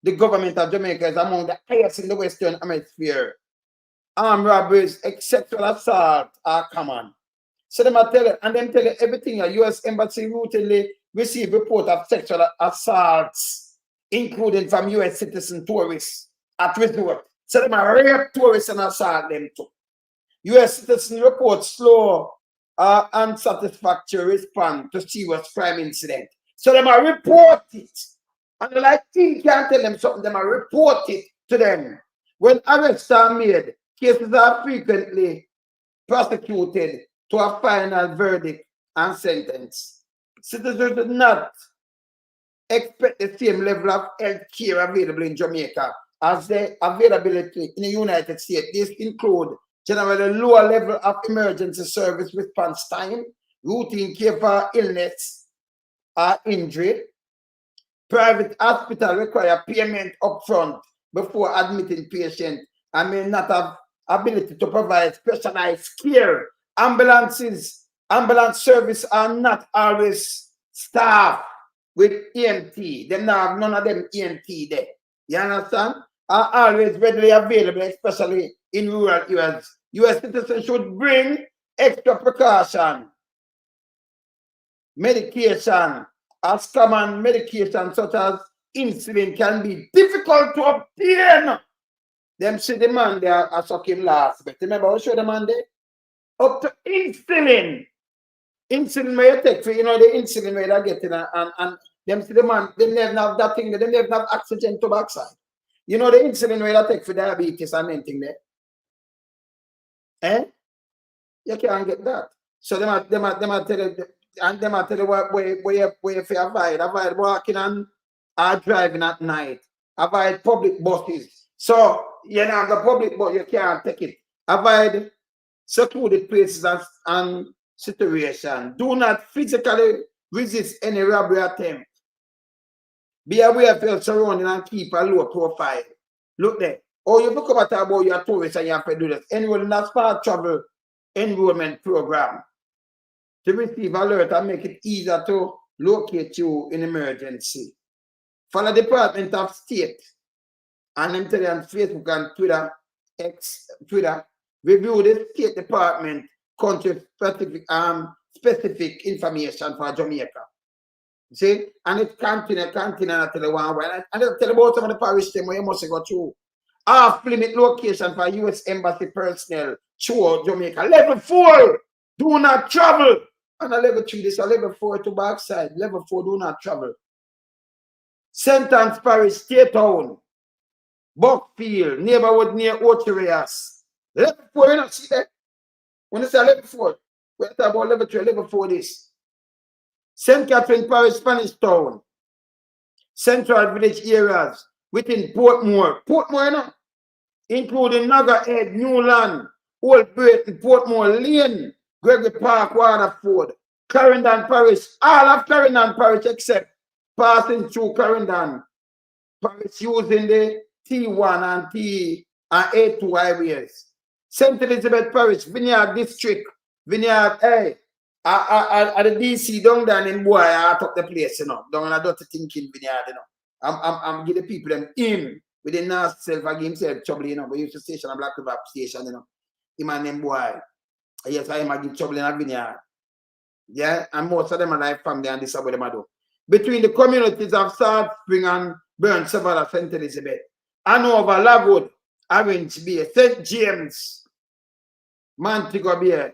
the government of Jamaica is among the highest in the Western Hemisphere. Armed robberies, sexual assault are common. So them tell you, and them tell you everything. A U.S. embassy routinely receive report of sexual assaults, including from U.S. citizen tourists at resort. So them are rape tourists and assault them too. U.S. citizen report slow unsatisfactory response to serious crime incident. So them are report it. And the like team can't tell them something, them are report it to them. When arrests are made, cases are frequently prosecuted to a final verdict and sentence. Citizens do not expect the same level of health care available in Jamaica as the availability in the United States. This include generally lower level of emergency service response time, routine care for illness or injury. Private hospital require payment upfront before admitting patient and may not have ability to provide specialized care. Ambulance service are not always staffed with EMT. They now have none of them EMT there. You understand? Are always readily available, especially in rural areas. U.S. citizens should bring extra precaution. Medication, as common medication such as insulin can be difficult to obtain. Them see the man there I suck him last. But remember, I show the man there? Up to insulin. Insulin may you take for, you know, the insulin may you get in and them see the man, they never have that thing, they never have oxygen to backside. You know the insulin may you take for diabetes and anything there. Eh? You can't get that. So they might tell you, and they might tell you where you avoid walking and driving at night. Avoid public buses. So you know the public bus, you can't take it. Avoid secluded places and situation. Do not physically resist any robbery attempt. Be aware of your surroundings and keep a low profile. Look there. Or you look about your tourists and you have to do this. Enroll in that smart travel enrollment program to receive alert and make it easier to locate you in emergency. Follow the Department of State and them tell you on Facebook and Twitter, Twitter, review the State Department country specific information for Jamaica. See? And it continue until the one way. And they'll tell you about some of the parish them where you must go through. Off-limit location for U.S. Embassy personnel throughout Jamaica. Level 4, do not travel. And a level 3, this is a level 4 to backside. Level 4, do not travel. Sentence Parish, State Town, Buckfield, neighborhood near Overtourism. Level 4, you not see that? When you say level 4, we're talking about level 3, level 4 this. St. Catherine Parish, Spanish Town, Central Village areas within Portmore, you know, including Naggerhead, Newland, Old Brayton, Portmore Lane, Gregory Park, Waterford, Clarendon Parish, all of Clarendon Parish except passing through Clarendon Parish using the T1 and A2 highways. St. Elizabeth Parish, Vineyard District, Vineyard, hey, at the DC down there in boy, I took the place, you know, down in a dirty thinking Vineyard, you know. I'm giving people them in with the nasty self, I give himself trouble, you know, but he used to station a Black River station, you know. Him and them boy. Yes, I am give trouble in a Vineyard. Yeah, and most of them are like family and this is what them do. Between the communities of South Spring and Burn, Savannah, St. Elizabeth, Hanover, Lagwood, Orange Bay, St. James, Montego Bay,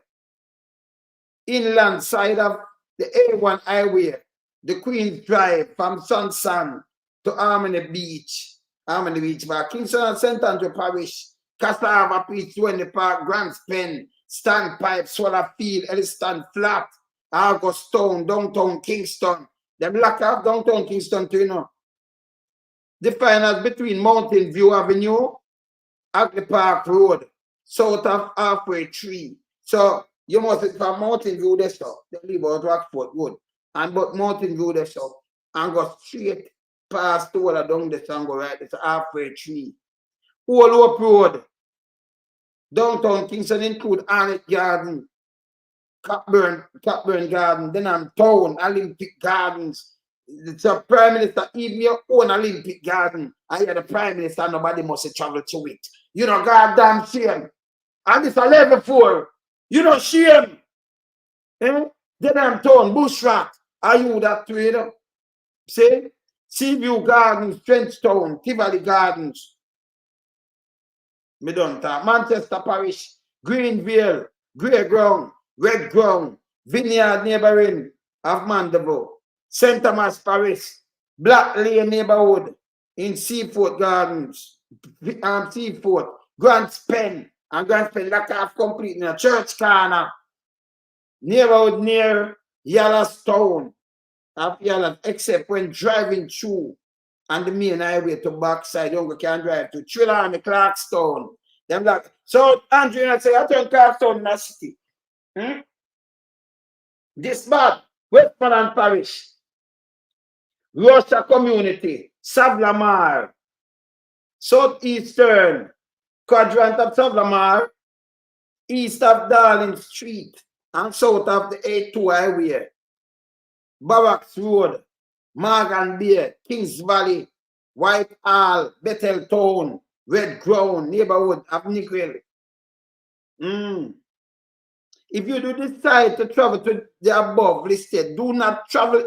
inland side of the A1 highway, the Queen's Drive from Sunsan to Harmony Beach, by Kingston and St. Andrew Parish, Cassava Beach, Wendy Park, Grants Pen, Standpipe, Swallow Field, Elliston Flat, Augustown, Downtown Kingston. Them lack of Downtown Kingston too, you know. Defined as between Mountain View Avenue, Ackley Park Road, south of Halfway Tree. So you must from Mountain View, this stuff. They leave out Rockford Road. and but Mountain View there so and go straight past the wall down the and go right. It's halfway tree. All up road. Downtown Kingston include Arnett Garden, Cockburn Garden, then I'm town, Olympic Gardens. It's a Prime Minister, even your own Olympic Garden, and you're the Prime Minister, nobody must travel to it. You know, goddamn shame. And it's a level 4. You know, shame. Eh? Then I'm town, Bushrat. Are you that too, you know? See? Seaview Gardens, Trenchtown, Tivoli Gardens. Me don't talk. Manchester Parish, Greenville, Grey Ground, Red Ground, Vineyard neighboring of Mandeville, St. Thomas Parish, Black Lane neighborhood in Seafoot Gardens, Seafoot, Grants Pen, and Grants Pen lock off complete in a Church Corner, neighborhood near Yellowstone, of Yellow, except when driving through on the main highway to backside, you can drive to Triller and the Clarkstown. Them like, so Andrew, I say, I turn Clarkstown in the city. This bad, Westmoreland Parish, Russia Community, Savlamar, Southeastern quadrant of Savlamar, east of Darling Street, and south of the A2 highway, Barracks Road, Morgan Bay, Kings Valley, Whitehall, Bethel Town, Red Ground, neighborhood of Nickel. If you do decide to travel to the above listed, do not travel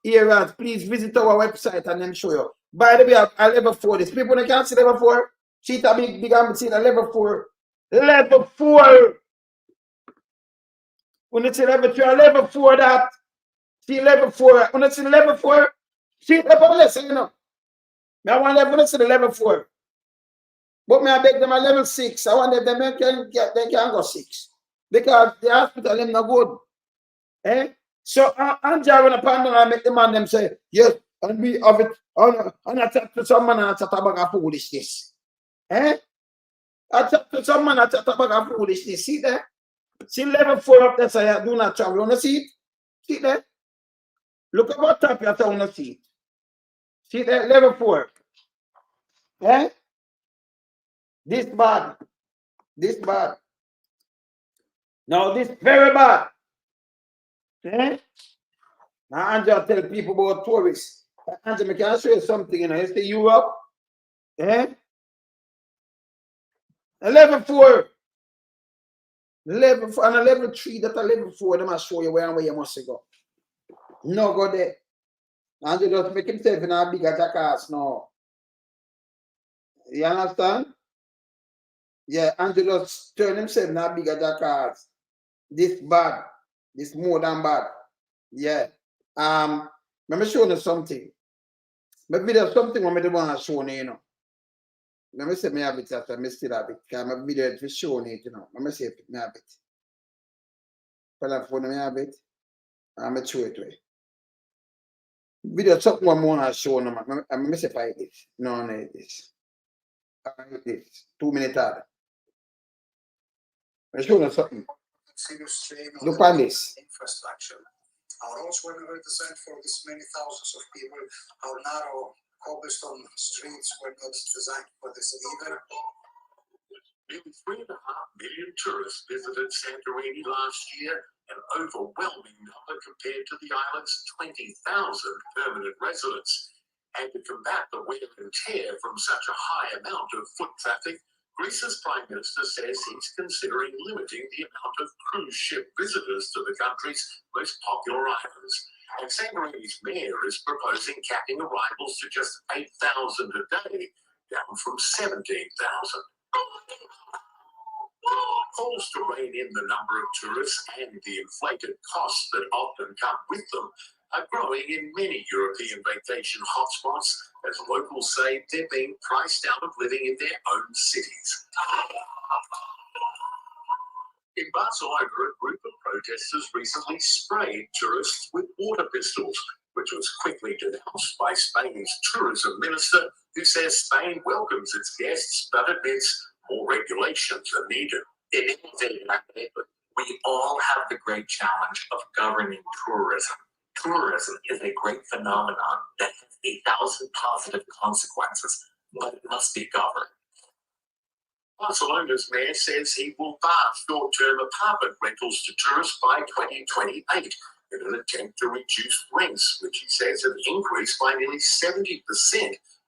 areas. Please visit our website and then show you. By the way, I level 4 this. People can't see level 4. Sheet a big see the level 4. Level 4. When it's level 3, level 4 that. See level 4. When it's level 4, see level lesson, you know. I want level to the level 4. But me I beg them a level 6. I want them they can go 6. Because the hospital them not good. Eh? So I'm driving upon them and make the man them say, yes, and we have it on I talk to someone and I talk about foolishness. Eh? I talk to someone and I talk about foolishness. See there? See level 4 up there, so I do not travel. On the seat? See there? Look about top you on the seat. See there? Level 4. Eh? This bad. This bad. Now this very bad. Eh? Now Angela tell people about tourists. Angela, can I show you something? You know, you say Europe. Eh? A level 4. Level 4 and a level 3 that a level 4, they must show you where and where you must go. No, go there. Angela just make himself in a bigger jackass now. You understand? Yeah, Angelo turn himself in a bigger jackass. This bad. This more than bad. Yeah. Let me show you something. Maybe there's something I don't want to show you, you know. Let me say me have it after I still have it. Because my video is showing it, you know. Let me say if me have it. But I phone me have it. I'm going to show it to you. Video something I want to show you. I'm say if I hit this. No, no, hit this. I hit this. 2 minutes out. I'm showing you something. Look at this. Infrastructure. Our roads were never designed for this many thousands of people. Our narrow cobblestone streets were not designed for this either. Nearly 3.5 million tourists visited Santorini last year, an overwhelming number compared to the island's 20,000 permanent residents. And to combat the wear and tear from such a high amount of foot traffic, Greece's Prime Minister says he's considering limiting the amount of cruise ship visitors to the country's most popular islands. And Santorini's mayor is proposing capping arrivals to just 8,000 a day, down from 17,000. Calls to rein in the number of tourists and the inflated costs that often come with them are growing in many European vacation hotspots as locals say they're being priced out of living in their own cities. In Barcelona, a group of protesters recently sprayed tourists with water pistols, which was quickly denounced by Spain's tourism minister, who says Spain welcomes its guests but admits more regulations are needed. We all have the great challenge of governing tourism. Tourism is a great phenomenon that has 1,000 positive consequences, but it must be governed. Barcelona's mayor says he will bar short-term apartment rentals to tourists by 2028 in an attempt to reduce rents, which he says have increased by nearly 70%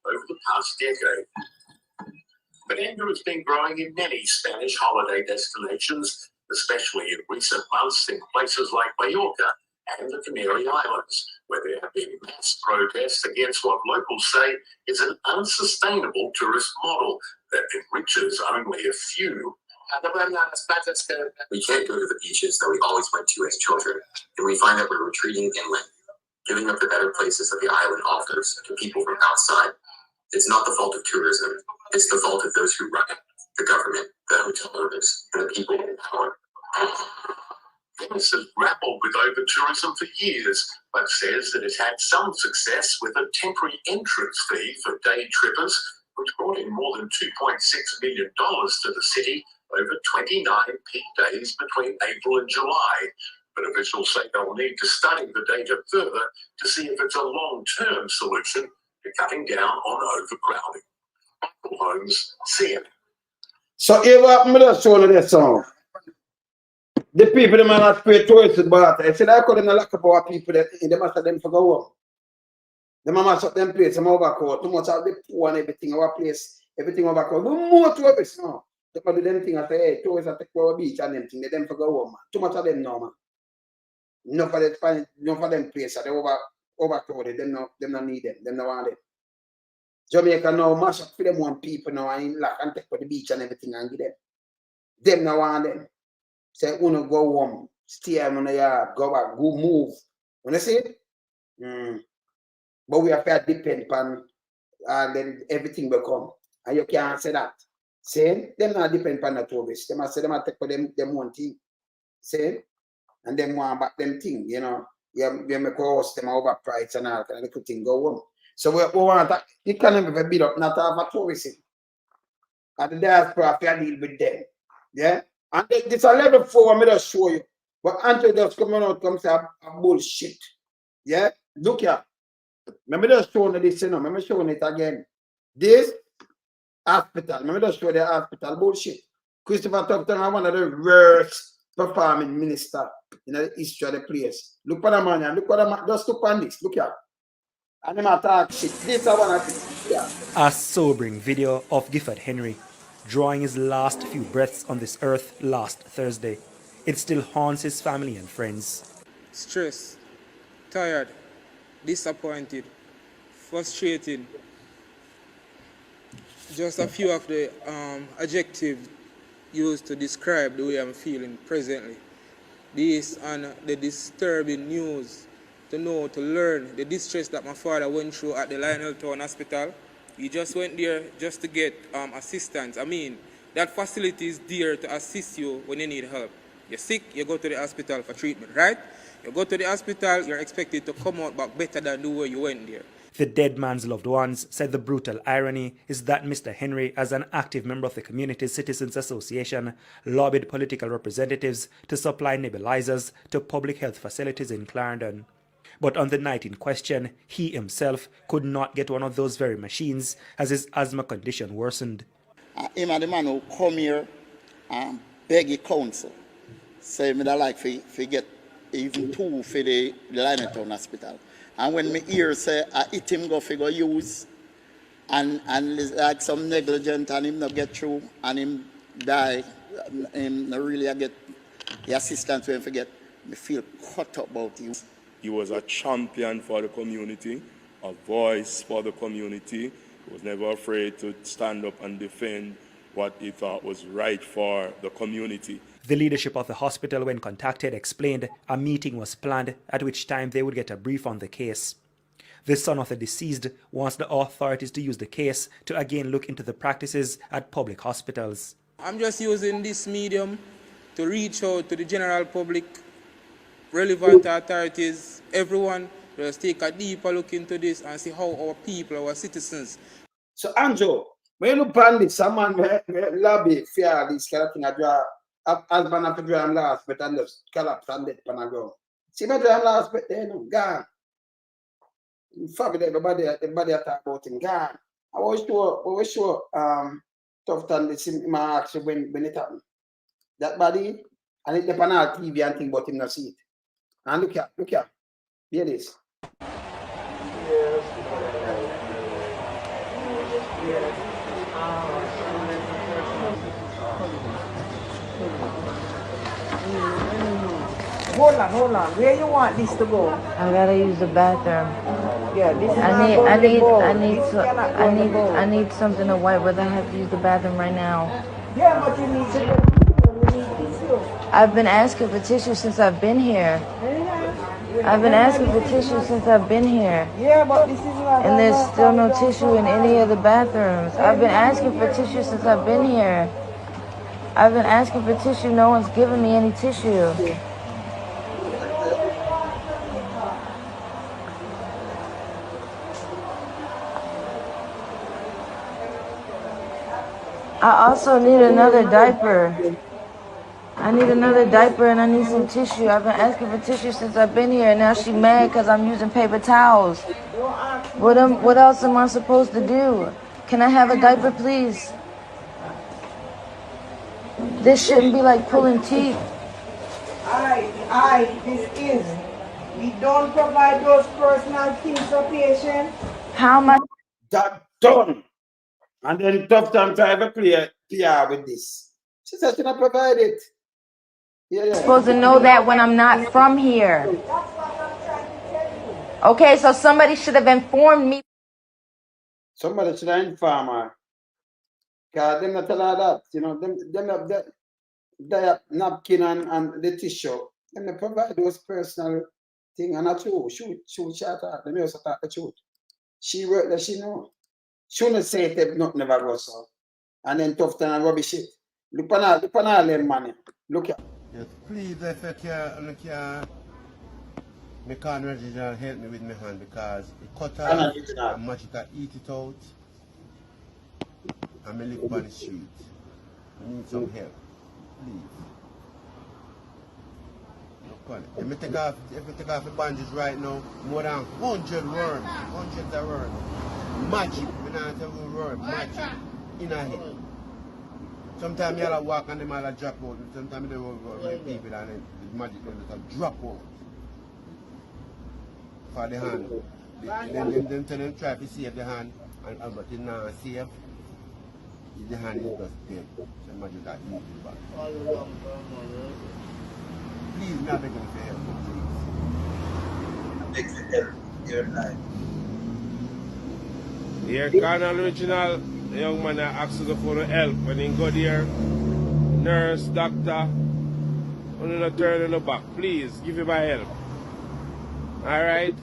over the past decade. But anger has been growing in many Spanish holiday destinations, especially in recent months in places like Mallorca and the Canary Islands, where there have been mass protests against what locals say is an unsustainable tourist model that enriches only a few. We can't go to the beaches that we always went to as children, and we find that we're retreating inland, giving up the better places that the island offers to people from outside. It's not the fault of tourism, it's the fault of those who run it, the government, the hotel owners, and the people in power. Venice has grappled with over-tourism for years, but says that it's had some success with a temporary entrance fee for day trippers, which brought in more than $2.6 million to the city over 29 peak days between April and July. But officials say they'll need to study the data further to see if it's a long-term solution to cutting down on overcrowding. Michael Holmes, CNN. So here what I'm just showing you this song. The people that might not pay tourists, but I said I couldn't lock up our people that they must have them for go home. They must have them place, them overcoat, too much of the poor and everything, our place, everything overcoat. We more tourists now. They do them thing and say, hey, tourists are take our beach and them thing, they them for go home, man. Too much of them now, man. Enough of them place, they overcrowded, them not need them, them not want them. Jamaica now mash up for them one people now and lock and take for the beach and everything and give them. Them not want them. Say, uno go home, stay on the yard, go back, go move. You see it? But we have to depend on then everything will come. And you can't say that. See? Them not depend on the tourists. They must say them take for them one thing. See? And them want back them thing, you know. You make a house, them overpriced and all kind of good thing go home. So we want that. You can't even build up, not have a tourism. And the diaspora have to deal with them. Yeah? And this a level 4, I'm going to show you. But Andrew just coming out comes a bullshit. Yeah? Look here. Let me just show you this, you know. Let me show you it again. This hospital. Let me just show you the hospital bullshit. Christopher Tupton is one of the worst performing minister in the history of the place. Look for the man. Look for the man. Just look on this. Look here. And them attack shit. This is one of them. Yeah. A sobering video of Gifford Henry drawing his last few breaths on this earth last Thursday. It still haunts his family and friends. Stressed, tired, disappointed, frustrated. Just a few of the adjectives used to describe the way I'm feeling presently. This and the disturbing news to learn the distress that my father went through at the Lionel Town Hospital. He just went there just to get assistance. I mean, that facility is there to assist you when you need help. You're sick, you go to the hospital for treatment, right? You go to the hospital, you're expected to come out back better than the way you went there. The dead man's loved ones said the brutal irony is that Mr. Henry, as an active member of the Community Citizens Association, lobbied political representatives to supply nebulizers to public health facilities in Clarendon. But on the night in question, he himself could not get one of those very machines as his asthma condition worsened. Him and the man who come here and beg the council, say me that like for get even 2 for the Lionel Town Hospital. And when me hear say I hit him go figure use and like some negligent and him not get through and him die, him not really get the assistance when forget, me feel cut up about you. He was a champion for the community, a voice for the community. He was never afraid to stand up and defend what he thought was right for the community. The leadership of the hospital, when contacted, explained a meeting was planned at which time they would get a brief on the case. The son of the deceased wants the authorities to use the case to again look into the practices at public hospitals. I'm just using this medium to reach out to the general public, relevant authorities, everyone. Just take a deeper look into this and see how our people, our citizens. So Andrew, when you look on this, someone lobby fear this kind of thing, husband have to drive last bet and just collapse and dead pan a ground. See my drive last bet there, no, gone. Family, everybody talk about him, gone. I was sure, tough time to see him actually when it happened. That body, and it depend on TV and thing, but him not see it. And look here, hear this. Hold on. Where you want this to go? I gotta use the bathroom. Yeah, this is I need something to wipe, but I have to use the bathroom right now. Yeah, but you need tissue. I've been asking for tissue since I've been here. I've been asking for tissue since I've been here. Yeah, but this is not. And there's still no tissue in any of the bathrooms. I've been asking for tissue since I've been here. I've been asking for tissue. No one's giving me any tissue. I also need another diaper. I need another diaper and I need some tissue. I've been asking for tissue since I've been here. Now she's mad because I'm using paper towels. What else am I supposed to do? Can I have a diaper, please? This shouldn't be like pulling teeth. We don't provide those personal things for patients. How am I? That done. And then tough time to have a PR with this. She said she not provide it. Yeah. I'm supposed to know that when I'm not from here. Okay, so somebody should have informed me. Somebody should have informed her. Because them not tell her that. You know, them have the napkin and the tissue. Them they provide those personal things. And that's true. Shoot, shut up. Let me also talk the truth. She worked that she know. She wouldn't say it if nothing never goes so. And then tough time and rubbish it. Look on all them money. Look here. Yes, please, if you can, me can't original help me with my hand because it cut off and much it eat it out. And I live on the street. I need some help. Please. Look on it. If you take off the bandages right now, more than 100 worms. Hundreds of worms. Magic. We don't tell you worms. Magic. In a head. Sometimes you have to walk and them all drop out. Sometimes they will go with people and then the magic will just drop out. For the hand. Then tell them try to save the hand, but it's not safe. The hand is just dead. So magic that eat it back. Please, not begging for help, please. Beg for help in your life. Here, Colonel Original, the young man that asks us for help. When he go there, nurse, doctor, on the turn in the back. Please, give him my help. Alright?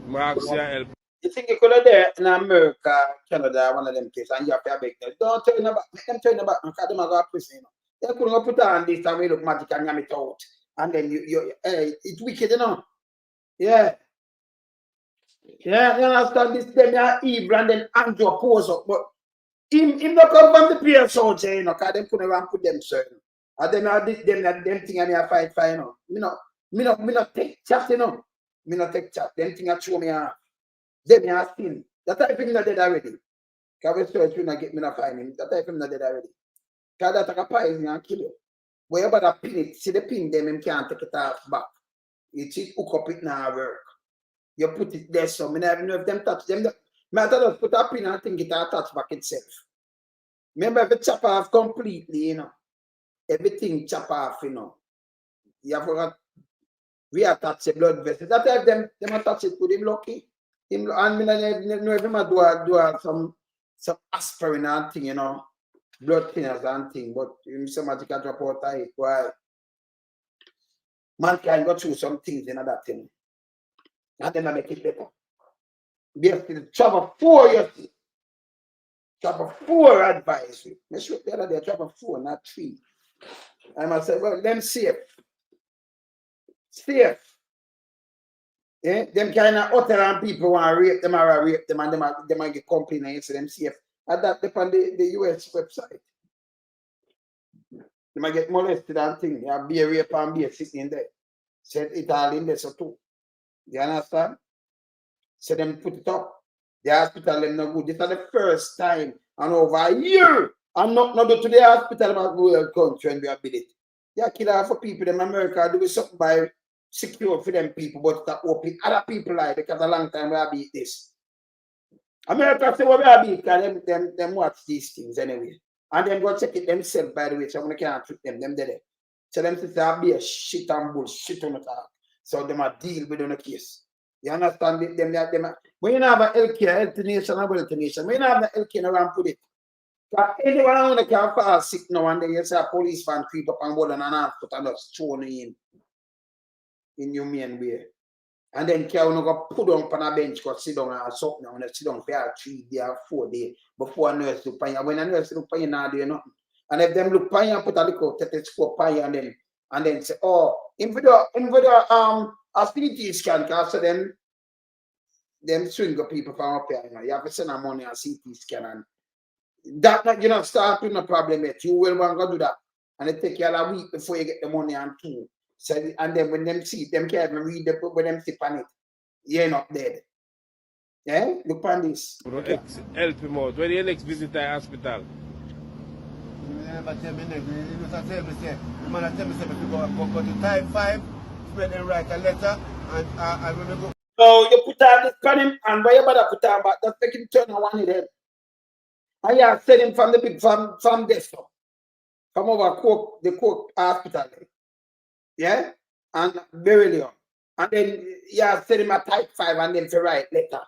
I'm ask your help. You think you could have there in America, Canada, one of them cases, and you have to beg them. Don't turn the back. Make them turn the back because them are going to prison. You know. They couldn't put on this and we look magic and yam it out. And then it's wicked, you know. Yeah. Yeah, you understand this? Them are evil and then Andrew pose up. But him not come from the peer soldier, you know, because them couldn't even put them certain. And them are them thing and they fight, you know. Me not take chat, you know. Me not take chat. Them thing that show me off. Them are still. That type of thing not dead already. Because we search you not get me not find him. That type of thing not dead already. Because that take a poison and kill you. Wherever that pin it, see the pin them, him can't take it off back. It's hook up it now work. You put it there, so I never know if them touch them. Matter just put a pin and think it attach back itself. Remember, if it chop off completely, you know, everything chop off, you know. You have to reattach the blood vessel. That if them attach it with him lucky. Him and me know if him do some aspirin and thing, you know, blood thinners and thing, but him somebody can drop out of it. Why? Man can go through some things in that thing. And then I make it better. Basically, chop of 4, you see. Chop of 4 advisory. Make sure the other day, chop of 4, not 3. I must say, well, them safe. Safe. Yeah? Them kind of utter people want to rape them or rape them and them might get complaint and say them safe. And that depends on the US website. might get molested and thing. You have be a rape and be a sitting in there. Set it all in there so too. You understand? So them put it up. The hospital them no good. This is the first time in over a year. I'm not to the hospital about the country and we have built it. They are killing for people in America do something by secure for them people, but that open other people like because a long time we have beat this. America say what we have beat because them watch these things anyway. And then go check it themselves, by the way, so I can't treat them there. So them say there be a shit and bullshit on the talk. So them a deal with on the case. You understand them when you have a healthcare, health nation and wealth nation, when you have the healthcare around put it. Because anyone who can fall sick now and then you say a police van creep up and board and an half foot and just thrown in humane way. And then can you go put on a bench because sit down and something and sit down for 3 days or 4 days before a nurse look on you. When a nurse look on you now do nothing. And if them look on you and put a little stethoscope on you and then say, oh, in for the a CT scan, because so them swing people from up here, you know. You have to send them money on CT scan and that you know start with no problem yet. You will want to do that. And it take you a week before you get the money and two. So and then when them see them can't even read the book when them sip on it, you're not dead. Yeah? Look on this. Okay. Help him out. When you next visit the hospital? You never tell me next. You just tell me say, the man tell me say if you go to type 5, spread and write a letter and I will go. So you put on this on him and why you better put on back, just make him turn on one head. And you have sent him from the big from this from over the Coke hospital. Yeah? And Beryl. And then you have sent him a type 5 and then to write letter.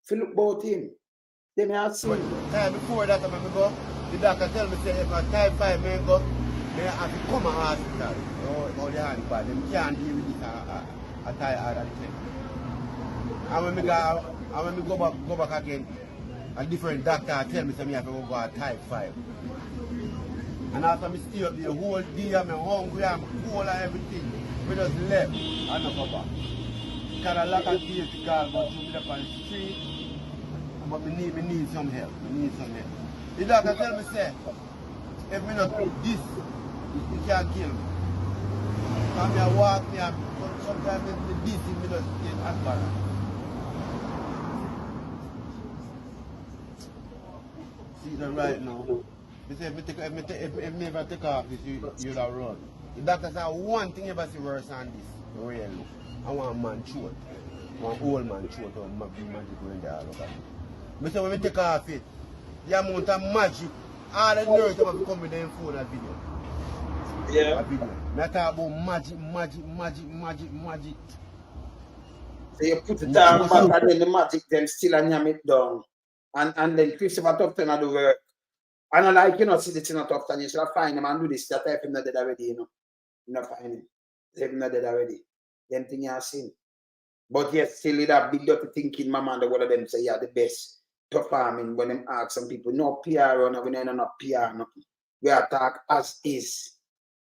If you look about him, then you have seen. Time before that, I go, the doctor tell me, say, if I type 5 man go, they have to come to hospital. Or the hand bad. They can't deal with this a type thing. And when we go back again, a different doctor tell me, say, I have to go to type 5. And after I stay up the whole day, I'm hungry, I'm cold and everything. We just left and not go back. Because a lot of days to call, but you be up on the street. But we need some help. The doctor tell me, say, if we not do this, you can't kill me. Come here, walk me, and sometimes with this, we just get advanced. See that right now. They say if me ever take off this, you'll run. The doctor said one thing ever see worse than this, really. I want a man throat. One old man throat or magic going there. But say when we take off it, the amount of magic, all the nerves have to come with them phone and video. Yeah. A video. I talk about magic. So you put it down back and then the magic them still and yam it down. And then Christopher Tufton do work. And I like, you know, see the thing not Tufton, you should find him and do this. That if him not dead already, you know. You not find him. If him not dead already. Them thing you have seen. But yes, still with that big dirty thinking, my man, the one of them say you're the best performing when them ask some people, no PR or no, we know not PR, nothing. We attack as is.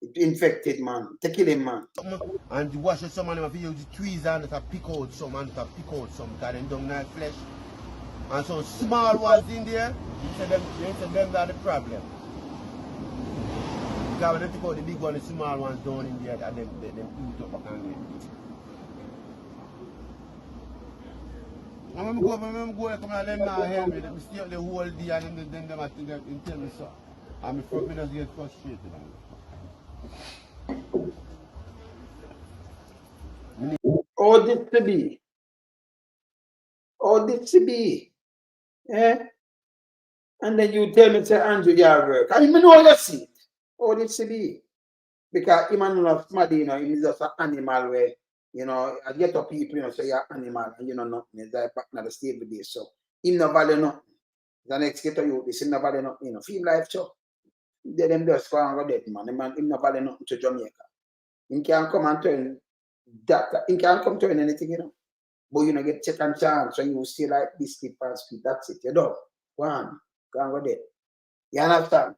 It infected man. Take it in man. And to wash someone if you use the tweezers to pick out some and to pick out some because they don't have flesh. And some small ones in there, you say them are the problem. Because when they pick out the big one, the small ones down in there, and them eat up back and get. And when I go, come and them now help me. They stay up the whole day and then them tell me so. And me just get frustrated. Oh, this to be. Oh, this to be. Eh? And then you tell me, say, Andrew, you have work. I even know you see it. Oh, this to be. Because him and not smart, you know, he's just an animal where, you know, I get up people, you know, say you're an animal and you know nothing. It's like back in the stable days. So, him no value nothing. The next get to you, this him no value nothing, you know. Feel life, so. They them just go and go dead, man. Him no value nothing to Jamaica. Him can't come and turn that. Him can't come turn anything, you know. But you know, get second chance when you stay like this, keep and speed. That's it. You don't. Go on. Go and go dead. You understand?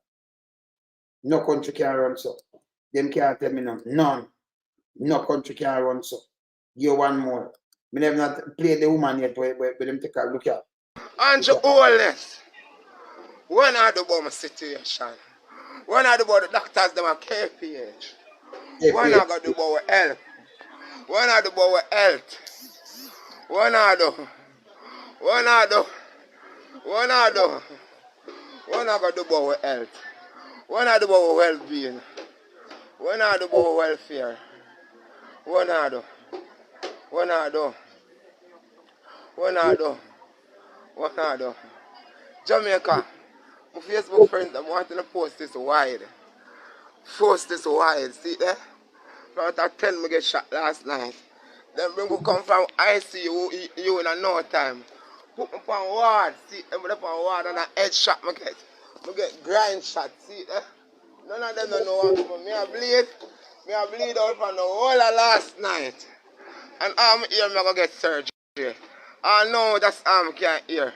No country can run so. Them can't tell me nothing. None. No country can run so. You one more. Me never not play the woman yet where them take a look at. Andrew Holness. When are the bomb situation? What I do about the doctors, them are KPH. What I got to do about health? What I do about health? What I do? What I do? What I do? What I got to do about health? What I do about well-being? What I do about welfare? What I do? What I do? What I do? What I do? Jamaica, my Facebook friends, I'm wanting to post this wide. Post this wide, see there? From at 10 I get shot last night. Then bring me come from ICU you in a no time. Put me on ward, see them up on ward and a head shot I get grind shot, see there? None of them don't know what to do. Me a bleed out from the whole of last night. And I'm here, I'm going to get surgery. I know that's I can't hear.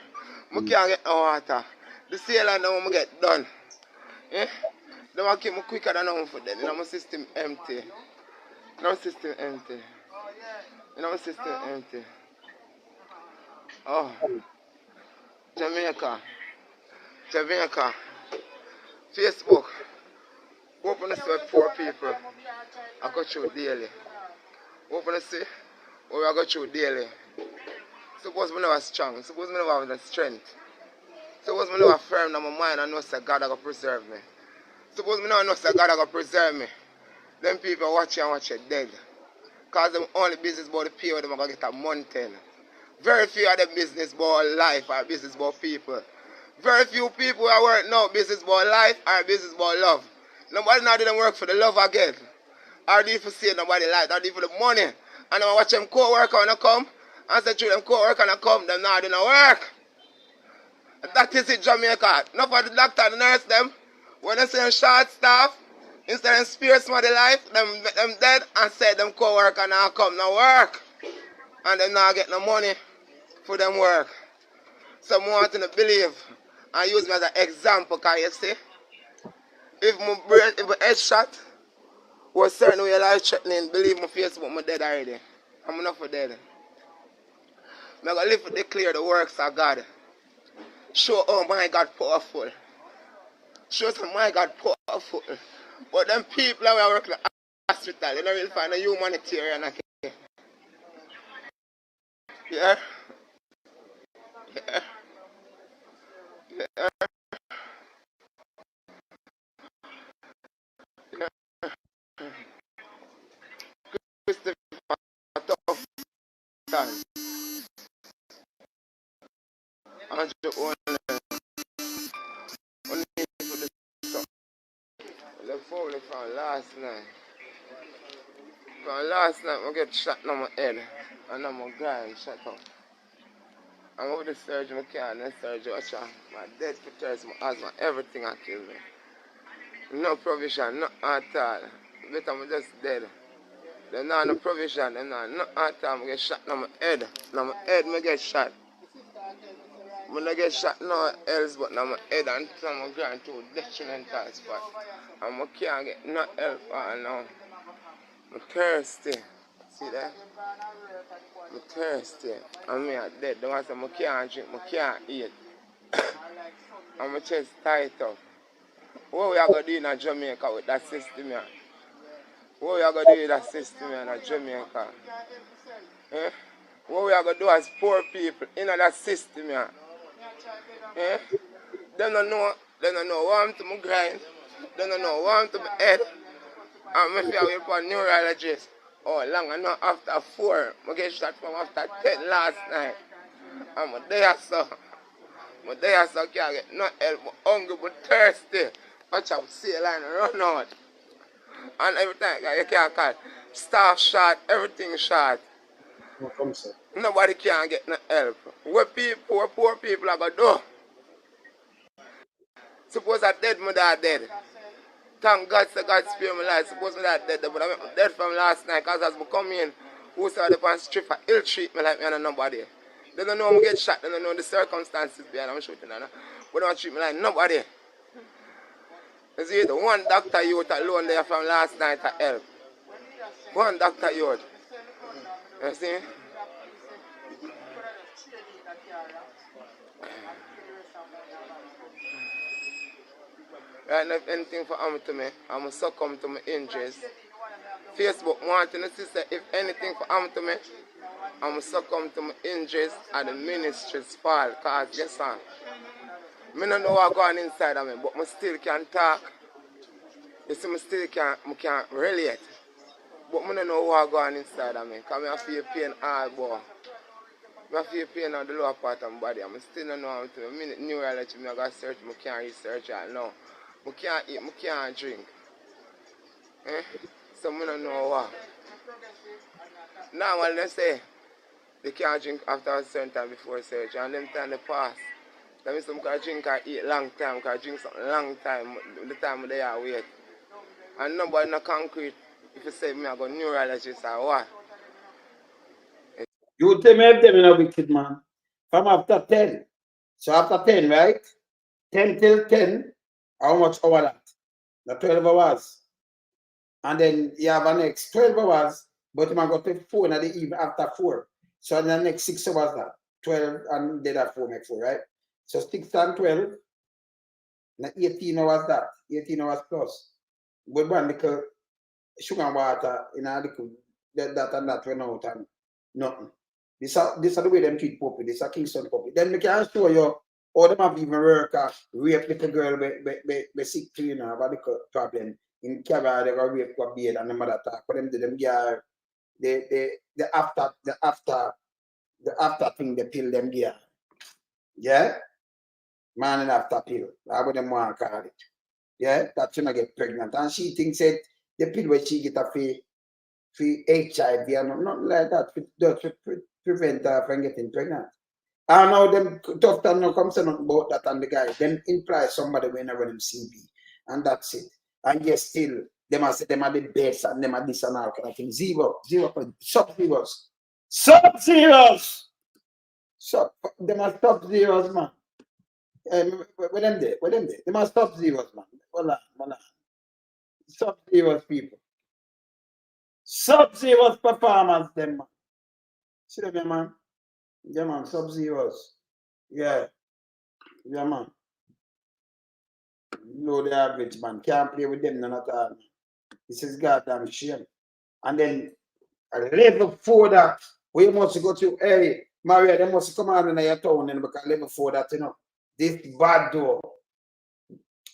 I can't get no water. The sailor now I get done. Eh? They want to keep me quicker than I'm for them. You know, my system empty. You know, my system empty. You know, my system empty. Oh. Jamaica. Jamaica. Facebook. Open to see what poor people I go through daily. Open to see what I go through daily. Suppose me never strong. Suppose me never have the strength. Suppose me never firm in my mind and know that God is going to preserve me. Suppose me never know that God is going to preserve me. Them people watch you and watch you dead. Because them only business about the pay where them are going to get a mountain. Very few of them business about life or business about people. Very few people are working now business about life or business about love. Nobody now didn't work for the love again. Or do you for save nobody life, or do you for the money. And I watch them co-worker when I come. And say to them co-worker when I come, them now didn't work. And that is it, Jamaica. Enough of the doctor and the nurse them. When they say short staff, instead of spare somebody life, them dead and say them co-worker now come now work. And them now get no money for them work. So I want to believe and use me as an example, can you see? If my head shot was certain way life threatening, believe my Facebook, I'm dead already. I'm not for dead. I'm going to live to declare the works of God. Show, oh my God, powerful. Show some my God, powerful. But them people that are working in the hospital, they don't really find a humanitarian. Yeah? Yeah? Yeah? Christopher, tough time. And you only for the stuff. The phone from last night. From last night, I get shot on my head. And I'm a guy shut up. I'm over the surgery, I can't, the surgery, watch out. My dead for terrorism, my asthma, everything I kill me. No provision, not at all. But I'm just dead. There's not no provision, there's not at all. I get shot on my head. Now my head, I get shot. I don't get shot no else but now my head and I'm going to a detrimental spot. And I can't get no help all now. I'm thirsty. See that? I'm thirsty. And me are dead. The one say I can't drink, I can't eat. And my chest tight up. What we are going to do in Jamaica with that system here? What we are going to do with that system here in Jamaica? Eh? What we are going to do as poor people in that system here? Eh? They don't know what I'm to my grind. They don't know what I'm to my head. And if I wait for a neurologist, oh, long enough after 4, I get shot from after 10 last night. I'm there, so. I'm there, so I can't get no help. I'm hungry but thirsty. Watch out, see a line run out. And every time you can't call. Staff shot, everything shot. Nobody can get no help. What poor people are going to do? Suppose I dead, my dad dead. Thank God, so God spare my life. Suppose my dad dead, but I'm dead from last night because as I come in, who saw the pan strip for ill treatment like me and nobody. They don't know I'm get shot, they don't know the circumstances behind I'm shooting. But they don't treat me like nobody. You see, the one doctor youth alone there from last night to help. One doctor youth. You see? Right now, if anything for happen to me, I'm going to succumb to my injuries. Facebook wanting to say if anything for happen to me, I'm going to succumb to my injuries and the ministry's fall. Because yes, sir, I don't know what's going on inside of me, but I still can talk. You see, I can't relate. But I don't know what's going on inside of me. Because I feel pain all boy. I feel pain on the lower part of my body. I still don't know how to. A minute neurology, I got search, I can't research it now. I can't eat, I can't drink. So I don't know what. Now, when they say they can't drink after a certain time before surgery, and them time they pass. That means some can drink or eat long time, can drink something long time, the time they are wait. And nobody no concrete if you say me I go neurologist or what. You tell me if them in a wicked man. From after 10. So after 10, right? 10 till 10, how much hour that? The 12 hours. And then you have an next 12 hours, but you might go to 4 in the evening after 4. So the next 6 hours that. 12 and then that 4 make 4, right? So 6 and 12, 18 hours that. 18 hours plus. But one little sugar and water in a little that and that went out and nothing. This is the way them treat puppy. This is a Kingston puppy. Then we can show you how them have even work rape little girl be sick cleaner have a little problem. In Canada they go rape a beard and the mother talk. For them gear the after thing they pill them gear. Yeah? Man and after pill. That's what them want to call it. Yeah, that she not get pregnant. And she thinks that the pill where she get a for HIV and not like that, to prevent her from getting pregnant. And now them tough time no come say nothing about that and the guy. Them imply somebody when run them CV. And that's it. And yes, still, them are say them are the best and them are this and all kind of thing. Zero, sub-zeros. Sub-zeros! Them are sub-zeros, man. Where them there? Them are sub-zeros, man. Hold on. Sub-zeros people. Sub-zeros performance, them, man. See them, man? Yeah, man, sub-zeros. Yeah, man. Know the average, man. Can't play with them, none at all. This is goddamn shame. And then a level 4 that, we must go to, hey, Maria, they must come on in your town, and because level 4 that, you know, this bad door.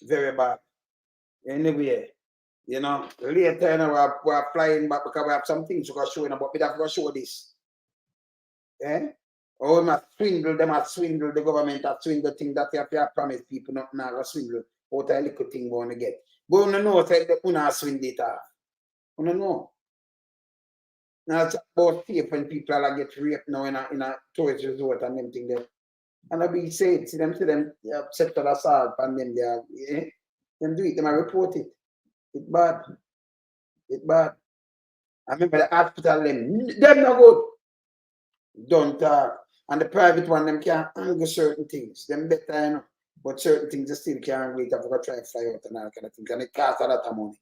Very bad. Anyway, you know, later, you know, we're flying back because we have some things to go show, but we have to show this. Eh? Oh, we must swindle, they must swindle, the government has swindle thing that they have to promise people not now swindle. What a little thing we want to get. But we don't know that we not swindle it off. We don't know. Now it's about safe when people are get raped now in a tourist resort and them thing there. And I be said, see them sexual assault and them there. Eh? Them do it, them report it. It's bad. It's bad. I remember the hospital, them not good. Don't talk. And the private one, them can't handle certain things. Them better, you know. But certain things they still can't wait. I've got to try to fly out and all kind of things. And it costs a lot of money.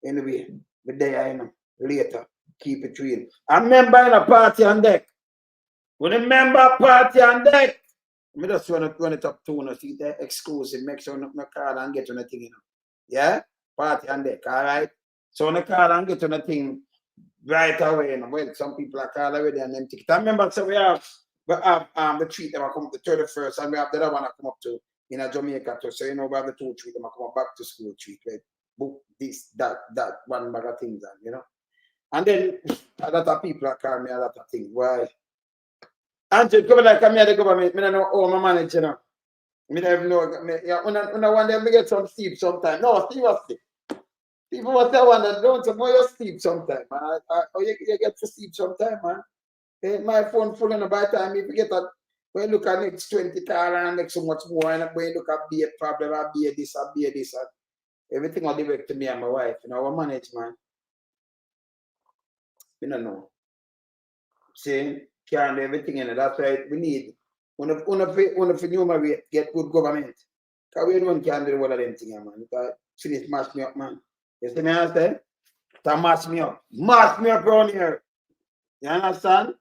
Anyway, but there, you know, later, keep it real. I remember in a party on deck. When a member party on deck, I just want to run it up to you, see the exclusive, make sure no card and get on the thing, you know. Yeah? Party on deck, all right? So on the card and get on the thing right away, you know. Well, some people are called already and them ticket. I remember, so we have the treat that will come up the 31st, and we have the other one that come up to in a Jamaica too. So you know we have the 2 treat, them come up back to school treat, right? Book this, that one bag of things, and you know. And then a lot of people are calling me a lot of things. Why? Andrew, come like I'm here the government, I don't know how my manage, you know. I don't even know. When I want them to get some sleep sometime. No, seriously. People must say one that don't know you sleep sometime, man. You get to sleep sometime, man. My phone full and by the time if you get a when you look at next 20 car and next so much more and when you look at be a problem, I'll be a this, everything will direct to me and my wife. You know, our management. We don't know. See, can't do everything in it. That's why we need one of numerate get good government. Because we don't can do all of them things, man. Because finish mash me up, man. You see me I say? To mash me up. Mash me up around here. You understand?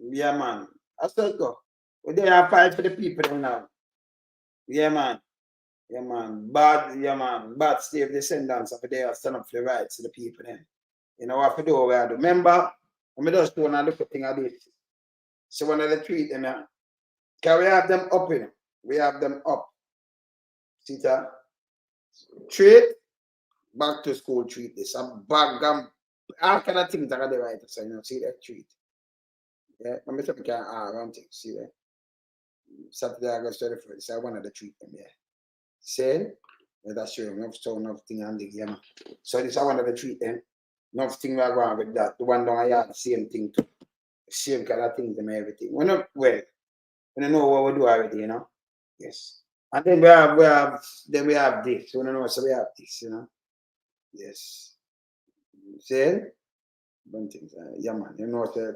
Yeah, man. I said go. We there fight for the people now. Yeah, man. Yeah, man. Bad Steve descendants of the day stand up for the rights of the people then. You know what to do, what I do. Remember, when we just do and look at things like this. So when they treat them, yeah, can we have them up, you know? We have them up. See that? Treat, back to school treat this. A bag all kind of things that are the right. So you know, see that treat. Yeah, I'm just can around things, see that. Saturday, August 31st, so I wanted to treat them, yeah. Say, that's sure enough so enough thing and the game. So this I wanted to treat them. Enough thing we are going with that. The one down I had the same thing too. Same kind of things and everything. We're not well. We don't know what we do already, you know. Yes. And then we have this. We don't know, so we have this, you know. Yes. See? One thing, yeah man, you know, so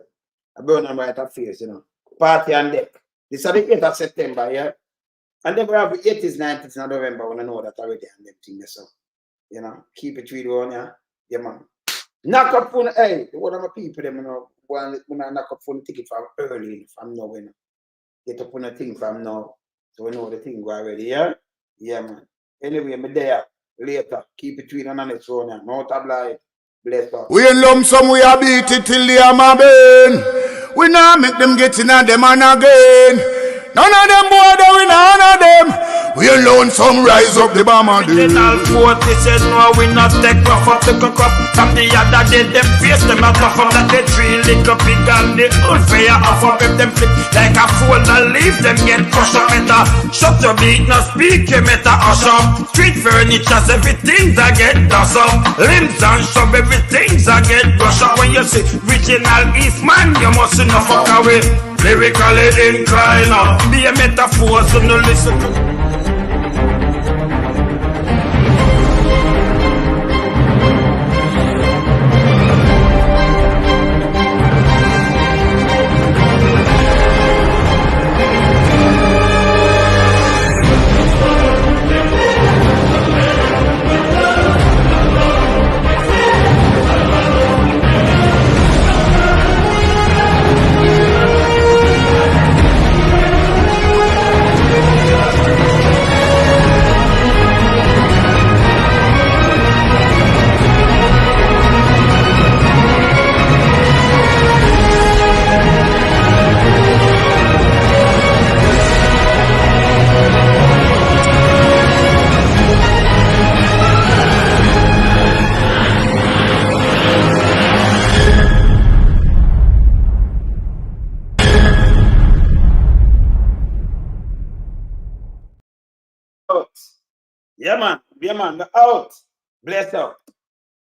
I burn them right at face, you know. Party and deck. This is the 8th of September, yeah. And then we have the 80s, 90s, and November when I know that already and them things, so you know, keep it real on, yeah. Yeah man. Knock up phone, hey, one of my people, them, you know, when I knock up phone ticket from early, from now, you know. Get up on a thing from now. So we know the thing go already, yeah? Yeah, man. Anyway, I'm there later. Keep it real on the phone, yeah. No tabloid. Bless up. We in lump sum, we a beat it till the hammer burn. We now make them get in and them and again. None of them boy, we none of them. We alone some rise up the bomber. Original 40 says no, we not take rough up the cook up. From the other day, them face them a puff up. That they 3 little pig and the old fire off up. If them flip like a fool and leave them get crushed up. Meta, shut your beat, no speak, you meta hush up. Street furniture, everything that get dust up. Limbs and shove, everything that get brush up. When you see original East man, you must not fuck away. Lyrically inclined, be a metaphor, so no listen to. Yeah, man, we're out. Bless up.